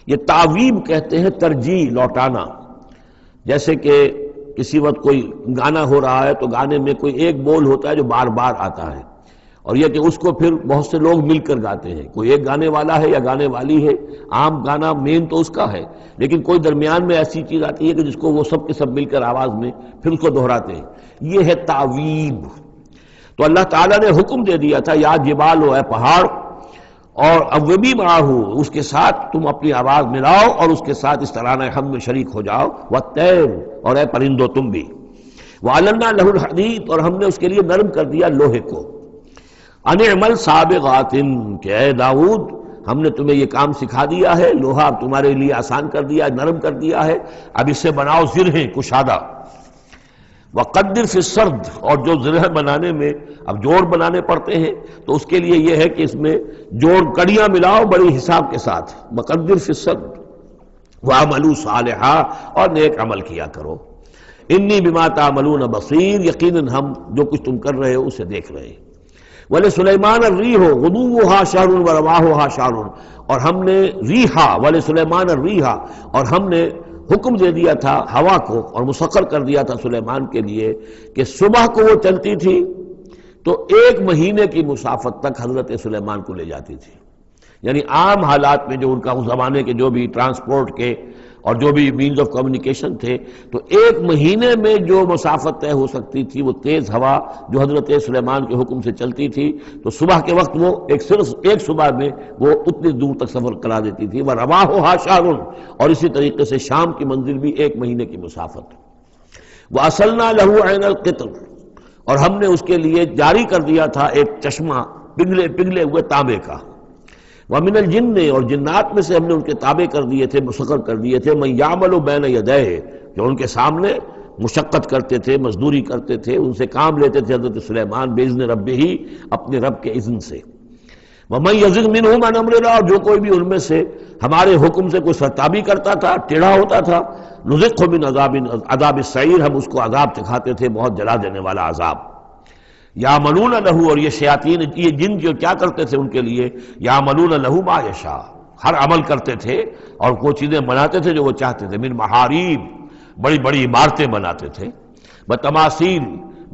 یہ تعویب کہتے ہیں ترجیح، لوٹانا۔ جیسے کہ کسی وقت کوئی گانا ہو رہا ہے تو گانے میں کوئی ایک بول ہوتا ہے جو بار بار آتا ہے، اور یہ کہ اس کو پھر بہت سے لوگ مل کر گاتے ہیں، کوئی ایک گانے والا ہے یا گانے والی ہے، عام گانا مین تو اس کا ہے، لیکن کوئی درمیان میں ایسی چیز آتی ہے کہ جس کو وہ سب کے سب مل کر آواز میں پھر اس کو دہراتے ہیں، یہ ہے تعویب۔ تو اللہ تعالیٰ نے حکم دے دیا تھا یا جبال ہو، اے پہاڑ، اور اوبی معہ، اس کے ساتھ تم اپنی آواز ملاؤ اور اس کے ساتھ اس ترانہ حمد میں شریک ہو جاؤ، والطیر، اور اے پرندو تم بھی، وَعَلَنَّا لَهُ الْحَدِيدَ، اور ہم نے اس کے لیے نرم کر دیا لوہے کو، ان اعمل سابغات، کہ اے داؤد ہم نے تمہیں یہ کام سکھا دیا ہے، لوہا اب تمہارے لیے آسان کر دیا، نرم کر دیا ہے، اب اس سے بناؤ زرہیں کشادہ، وقدر فی السرد، اور جو زرہ بنانے میں اب جوڑ بنانے پڑتے ہیں تو اس کے لیے یہ ہے کہ اس میں جوڑ کڑیاں ملاؤ بڑی حساب کے ساتھ، وقدر فی السرد وعملوا صالحا، اور نیک عمل کیا کرو، انی بما تعملون بصیر، یقیناً ہم جو کچھ تم کر رہے ہو اسے دیکھ رہے ہیں۔ وَلِسُلَيْمَانَ الرِّيحُ غُدُوُّهَا شَهْرٌ وَرَوَاحُهَا شَهْرٌ، اور ہم نے ریحا، وَلِسُلَيْمَانَ الرِّيحَ، اور ہم نے حکم دے دیا تھا ہوا کو اور مسخر کر دیا تھا سلیمان کے لیے کہ صبح کو وہ چلتی تھی تو 1 مہینے کی مسافت تک حضرت سلیمان کو لے جاتی تھی، یعنی عام حالات میں جو ان کا اس زمانے کے جو بھی ٹرانسپورٹ کے اور جو بھی مینز آف کمیونیکیشن تھے، تو 1 مہینے میں جو مسافت طے ہو سکتی تھی وہ تیز ہوا جو حضرت سلیمان کے حکم سے چلتی تھی، تو صبح کے وقت وہ صرف ایک صبح میں وہ اتنی دور تک سفر کرا دیتی تھی، وَرَوَاحُهَا شَهْرٌ، اور اسی طریقے سے شام کی منزل بھی 1 مہینے کی مسافت۔ وَأَصَلْنَا لَهُ عَيْنَ الْقِطْرِ، اور ہم نے اس کے لیے جاری کر دیا تھا ایک چشمہ پگھلے ہوئے تانبے کا، وَمِنَ الْجِنِّ، اور جنات میں سے ہم نے ان کے تابع کر دیے تھے، مسخر کر دیے تھے، مَن يَعْمَلُ بَيْنَ يَدَيْهِ، جو ان کے سامنے مشقت کرتے تھے، مزدوری کرتے تھے، ان سے کام لیتے تھے حضرت سلیمان بِإِذْنِ رَبِّهِ، اپنے رب کے اذن سے۔ وَمَن يَزِغْ مِنْهُمْ عَنْ أَمْرِنَا، اور جو کوئی بھی ان میں سے ہمارے حکم سے کوئی سرتابی کرتا تھا، ٹیڑھا ہوتا تھا، نُذِقْهُ مِنْ عَذَابِ السَّعِيرِ، ہم اس کو عذاب دکھاتے تھے، بہت جلا دینے والا عذاب۔ یعملون لہ، اور یہ شیاطین، یہ جن جو کیا کرتے تھے ان کے لیے، یعملون لہ ما یشاء، ہر عمل کرتے تھے اور وہ چیزیں بناتے تھے جو وہ چاہتے تھے، من محاریب، بڑی بڑی عمارتیں بناتے تھے، بتماثیل،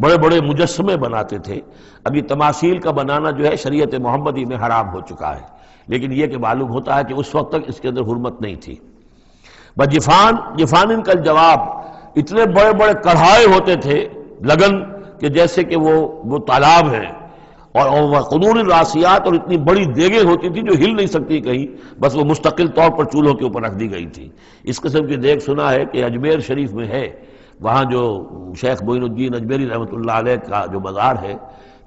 بڑے بڑے مجسمے بناتے تھے۔ اب یہ تماثیل کا بنانا جو ہے شریعت محمدی میں حرام ہو چکا ہے، لیکن یہ کہ معلوم ہوتا ہے کہ اس وقت تک اس کے اندر حرمت نہیں تھی۔ بجفان، جفان کا جواب، اتنے بڑے بڑے کڑھائے ہوتے تھے لگن کہ جیسے کہ وہ تالاب ہے، اور قدور الراسیات، اور اتنی بڑی دیگیں ہوتی تھی جو ہل نہیں سکتی کہیں، بس وہ مستقل طور پر چولہوں کے اوپر رکھ دی گئی تھی۔ اس قسم کی دیگ سنا ہے کہ اجمیر شریف میں ہے، وہاں جو شیخ معین الدین اجمیری رحمۃ اللہ علیہ کا جو مزار ہے،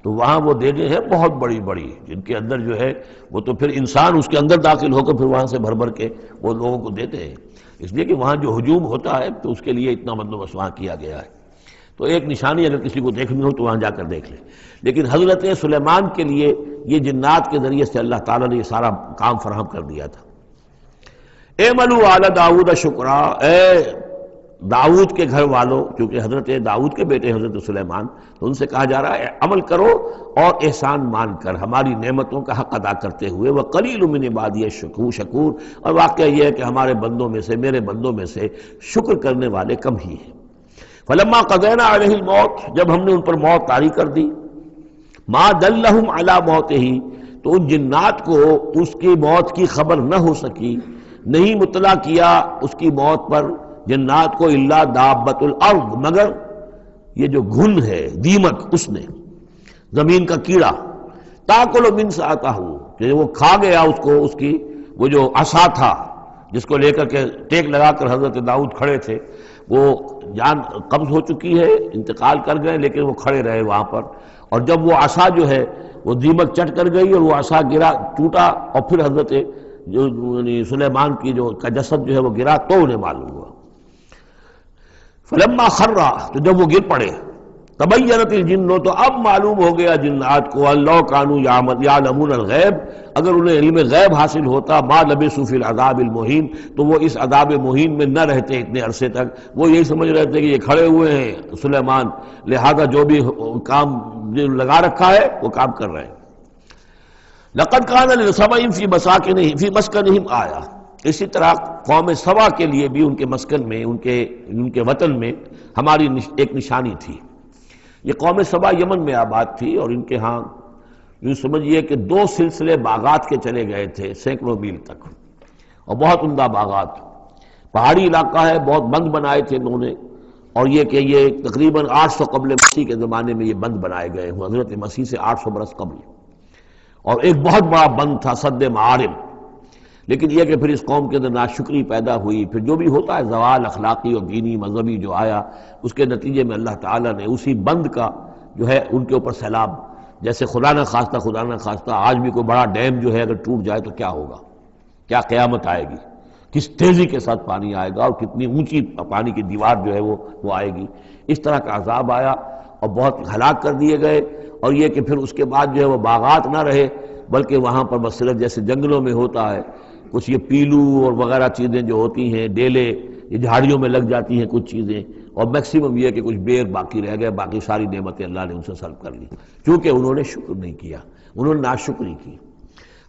تو وہاں وہ دیگیں ہیں بہت بڑی بڑی، جن کے اندر جو ہے وہ تو پھر انسان اس کے اندر داخل ہو کر پھر وہاں سے بھر بھر کے وہ لوگوں کو دیتے ہیں، اس لیے کہ وہاں جو ہجوم ہوتا ہے تو اس کے لیے اتنا بندوبست وہاں کیا گیا ہے۔ تو ایک نشانی اگر کسی کو دیکھنی ہو تو وہاں جا کر دیکھ لے۔ لیکن حضرت سلیمان کے لیے یہ جنات کے ذریعے سے اللہ تعالیٰ نے یہ سارا کام فراہم کر دیا تھا۔ اعملوا آل داؤد شکرا، اے داؤد کے گھر والوں، کیونکہ حضرت داؤد کے بیٹے حضرت سلیمان، تو ان سے کہا جا رہا ہے عمل کرو اور احسان مان کر ہماری نعمتوں کا حق ادا کرتے ہوئے، وَقَلِيلٌ مِّنْ عِبَادِيَ الشَّكُورُ، اور واقعہ یہ ہے کہ ہمارے بندوں میں سے، میرے بندوں میں سے شکر کرنے والے کم ہی ہیں۔ فَلَمَّا قَضَيْنَا عَلَيْهِ الْمَوْتَ، جب ہم نے ان پر موت طاری کر دی، مَا دَلَّهُمْ عَلَى مَوْتِهِ، تو ان جنات کو اس کی موت کی خبر نہ ہو سکی، نہیں مطلع کیا اس کی موت پر جنات کو، الا دابۃ الارض، مگر یہ جو گھن ہے دیمک، اس نے، زمین کا کیڑا، تاکل من سأتہ، کہ وہ کھا گیا اس کو، اس کی وہ جو عصا تھا جس کو لے کر کے ٹیک لگا کر حضرت داؤد کھڑے تھے، وہ جان قبض ہو چکی ہے، انتقال کر گئے، لیکن وہ کھڑے رہے وہاں پر، اور جب وہ عصا جو ہے وہ دیمک چٹ کر گئی اور وہ عصا گرا، ٹوٹا، اور پھر حضرت جو سلیمان کی جو کا جسد جو ہے وہ گرا، تو انہیں معلوم ہوا۔ فلما خرّا، تو جب وہ گر پڑے، تبینت الجن، تو اب معلوم ہو گیا جنات کو، اللہ کانوا یعلمون الغیب، اگر انہیں علم غیب حاصل ہوتا، ما لبثوا فی العذاب المہین، تو وہ اس عذاب مہین میں نہ رہتے اتنے عرصے تک، وہ یہی سمجھ رہے تھے کہ یہ کھڑے ہوئے ہیں سلیمان، لہذا جو بھی کام لگا رکھا ہے وہ کام کر رہے ہیں۔ لقد کان لسبع فی مسکنہم آیہ، اسی طرح قوم سبا کے لیے بھی ان کے مسکن میں، ان کے وطن میں ہماری ایک نشانی تھی۔ یہ قوم سبا یمن میں آباد تھی، اور ان کے ہاں یوں سمجھیے کہ 2 سلسلے باغات کے چلے گئے تھے سینکڑوں میل تک، اور بہت عمدہ باغات، پہاڑی علاقہ ہے، بہت بند بنائے تھے انہوں نے، اور یہ کہ یہ تقریباً 800 قبل مسیح کے زمانے میں یہ بند بنائے گئے ہوں، حضرت مسیح سے 800 برس قبل، اور ایک بہت بڑا بند تھا سد معارم۔ لیکن یہ کہ پھر اس قوم کے اندر ناشکری پیدا ہوئی، پھر جو بھی ہوتا ہے زوال اخلاقی اور دینی مذہبی جو آیا، اس کے نتیجے میں اللہ تعالیٰ نے اسی بند کا جو ہے ان کے اوپر سیلاب، جیسے خدا نہ خواستہ آج بھی کوئی بڑا ڈیم جو ہے اگر ٹوٹ جائے تو کیا ہوگا، کیا قیامت آئے گی، کس تیزی کے ساتھ پانی آئے گا، اور کتنی اونچی پانی کی دیوار جو ہے وہ آئے گی، اس طرح کا عذاب آیا اور بہت ہلاک کر دیے گئے۔ اور یہ کہ پھر اس کے بعد جو ہے وہ باغات نہ رہے، بلکہ وہاں پر بس صرف جیسے جنگلوں میں ہوتا ہے کچھ یہ پیلو اور وغیرہ چیزیں جو ہوتی ہیں، ڈیلے، یہ جھاڑیوں میں لگ جاتی ہیں کچھ چیزیں، اور میکسیمم یہ کہ کچھ بیر باقی رہ گئے، باقی ساری نعمتیں اللہ نے ان سے سلب کر لی، کیونکہ انہوں نے شکر نہیں کیا، انہوں نے ناشکری کی۔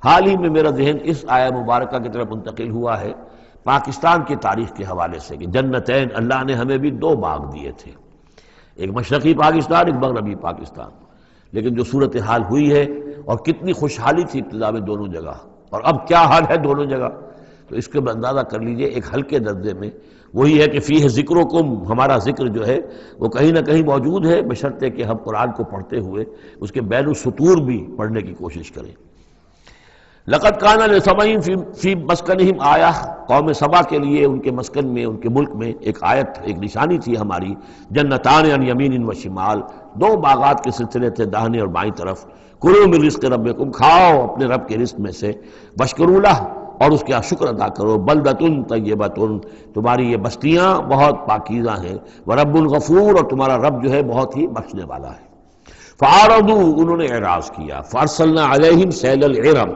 حال ہی میں میرا ذہن اس آیہ مبارکہ کی طرف منتقل ہوا ہے پاکستان کی تاریخ کے حوالے سے، کہ جنتین، اللہ نے ہمیں بھی 2 باغ دیے تھے، ایک مشرقی پاکستان، ایک مغربی پاکستان، لیکن جو صورتحال ہوئی ہے، اور کتنی خوشحالی تھی ابتدا میں دونوں جگہ، اور اب کیا حال ہے دونوں جگہ، تو اس کے اندازہ کر لیجئے ایک ہلکے درجے میں وہی ہے کہ فیہ ذکرکم، ہمارا ذکر جو ہے وہ کہیں نہ کہیں موجود ہے، بشرطے کہ ہم قرآن کو پڑھتے ہوئے اس کے بین السطور بھی پڑھنے کی کوشش کریں۔ لقد کان لسبع فی مسکنہم آیہ، قوم سبا کے لیے ان کے مسکن میں، ان کے ملک میں ایک آیت، ایک نشانی تھی ہماری، جنتان عن یمین و شمال، 2 باغات کے سلسلے تھے داہنے اور بائیں طرف، کلوا من رزق ربکم، کھاؤ اپنے رب کے رزق میں سے، واشکروا لہ، اور اس کا شکر ادا کرو، بلدۃ طیبۃ، تمہاری یہ بستیاں بہت پاکیزہ ہیں، ورب غفور، اور تمہارا رب جو ہے بہت ہی بخشنے والا ہے۔ فاعرضوا، انہوں نے اعراض کیا، فارسلنا علیہم سیل العرم،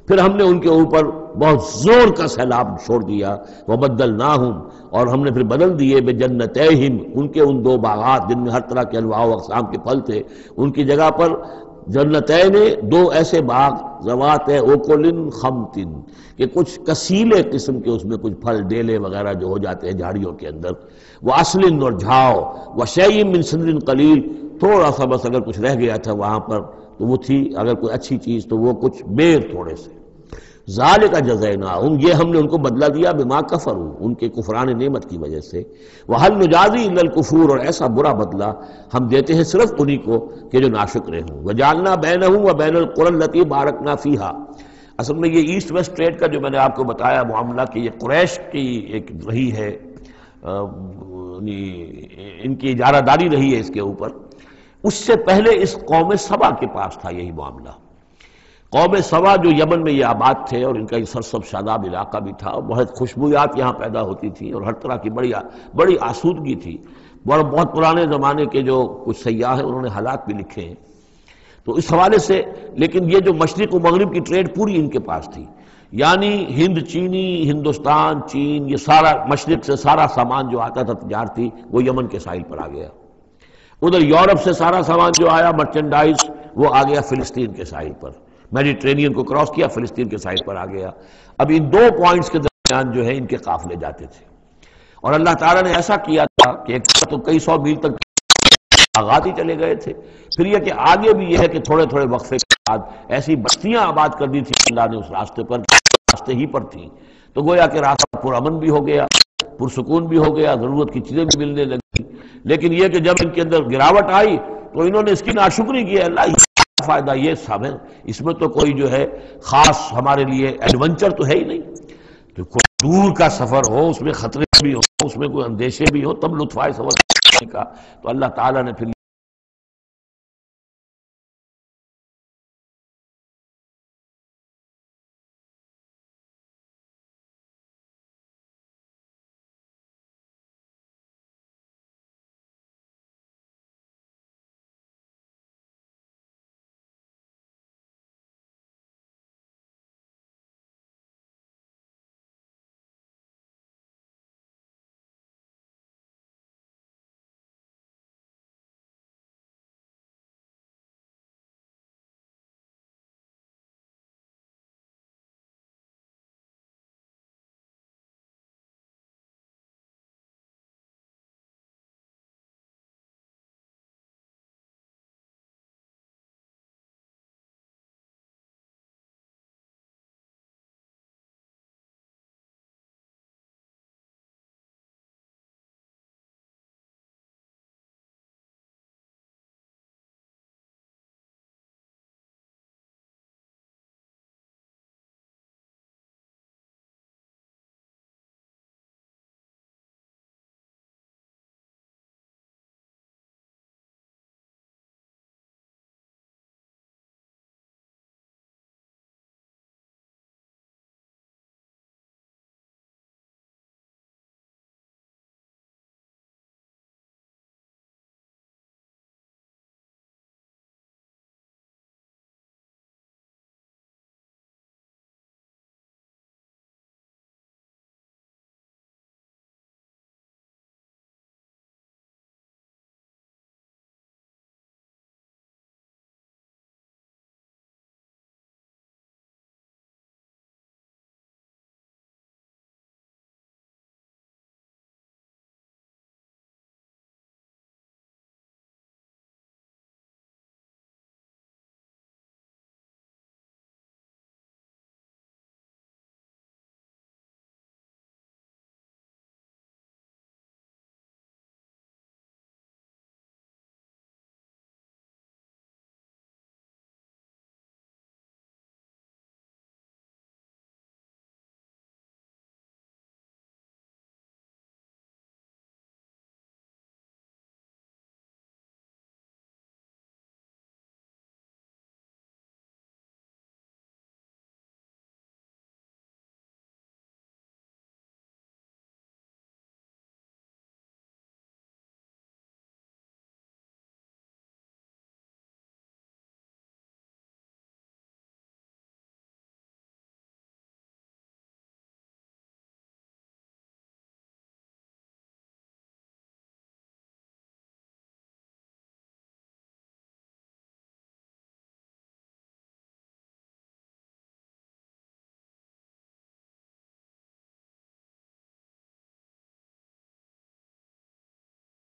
پھر ہم نے ان کے اوپر بہت زور کا سیلاب چھوڑ دیا، وبدلناہم، اور ہم نے پھر بدل دیے، بجنتیہم، ان کے ان 2 باغات جن میں ہر طرح کے انواع و اقسام کے پھل تھے، ان کی جگہ پر جنتین دو ایسے باغ ذوات اوکل خمتن کہ کچھ کسیلے قسم کے اس میں کچھ پھل ڈیلے وغیرہ جو ہو جاتے ہیں جھاڑیوں کے اندر، وہ اصل اور جھاؤ، وہ شیء من سدر قلیل، تھوڑا سا بس اگر کچھ رہ گیا تھا وہاں پر تو وہ تھی اگر کوئی اچھی چیز تو وہ کچھ بیر تھوڑے سے۔ ذالک جزیناہم، یہ ہم نے ان کو بدلہ دیا بما کفروا، ان کے کفران نعمت کی وجہ سے، وہل نجازی الا الکفور، اور ایسا برا بدلہ ہم دیتے ہیں صرف انہی کو کہ جو ناشکرے ہوں۔ وجعلنا بینہم وبین القری التی بارکنا فیہا، اصل میں یہ ایسٹ ویسٹ ٹریڈ کا جو میں نے آپ کو بتایا معاملہ کہ یہ قریش کی ایک رہی ہے، ان کی اجارہ داری رہی ہے اس کے اوپر، اس سے پہلے اس قوم سبا کے پاس تھا یہی معاملہ۔ قوم سبا جو یمن میں یہ آباد تھے اور ان کا یہ سرسب شاداب علاقہ بھی تھا، بہت خوشبویات یہاں پیدا ہوتی تھی اور ہر طرح کی بڑی آسودگی تھی۔ بہت پرانے زمانے کے جو کچھ سیاح ہیں انہوں نے حالات بھی لکھے ہیں، تو اس حوالے سے لیکن یہ جو مشرق و مغرب کی ٹریڈ پوری ان کے پاس تھی، یعنی ہند چینی، ہندوستان چین، یہ سارا مشرق سے سارا سامان جو آتا تھا تجارتی وہ یمن کے ساحل پر آ گیا۔ ادھر یورپ سے سارا سامان جو آیا مرچنڈائز وہ آ گیا فلسطین کے ساحل پر، میڈیٹرینین کو کراس کیا فلسطین کے ساحل پر آ گیا۔ اب ان دو پوائنٹس کے درمیان جو ہے ان کے قافلے جاتے تھے، اور اللہ تعالیٰ نے ایسا کیا تھا کہ ایک تو کئی سو میل تک آغاز ہی چلے گئے تھے، پھر یہ کہ آگے بھی یہ ہے کہ تھوڑے تھوڑے وقفے کے بعد ایسی بستیاں آباد کر دی تھی اللہ نے اس راستے پر، راستے ہی پر تھی، تو گویا کہ راستہ پرامن بھی ہو گیا، پرسکون بھی ہو گیا، ضرورت کی چیزیں بھی ملنے لگی۔ لیکن یہ کہ جب ان کے اندر گراوٹ آئی تو انہوں نے اس کی ناشکری کی، اللہ یہ فائدہ یہ سب ہے، اس میں تو کوئی جو ہے خاص ہمارے لیے ایڈونچر تو ہے ہی نہیں، تو کوئی دور کا سفر ہو اس میں خطرے بھی ہو، اس میں کوئی اندیشے بھی ہو، تب لطف آئے سفر کرنے کا، تو اللہ تعالیٰ نے پھر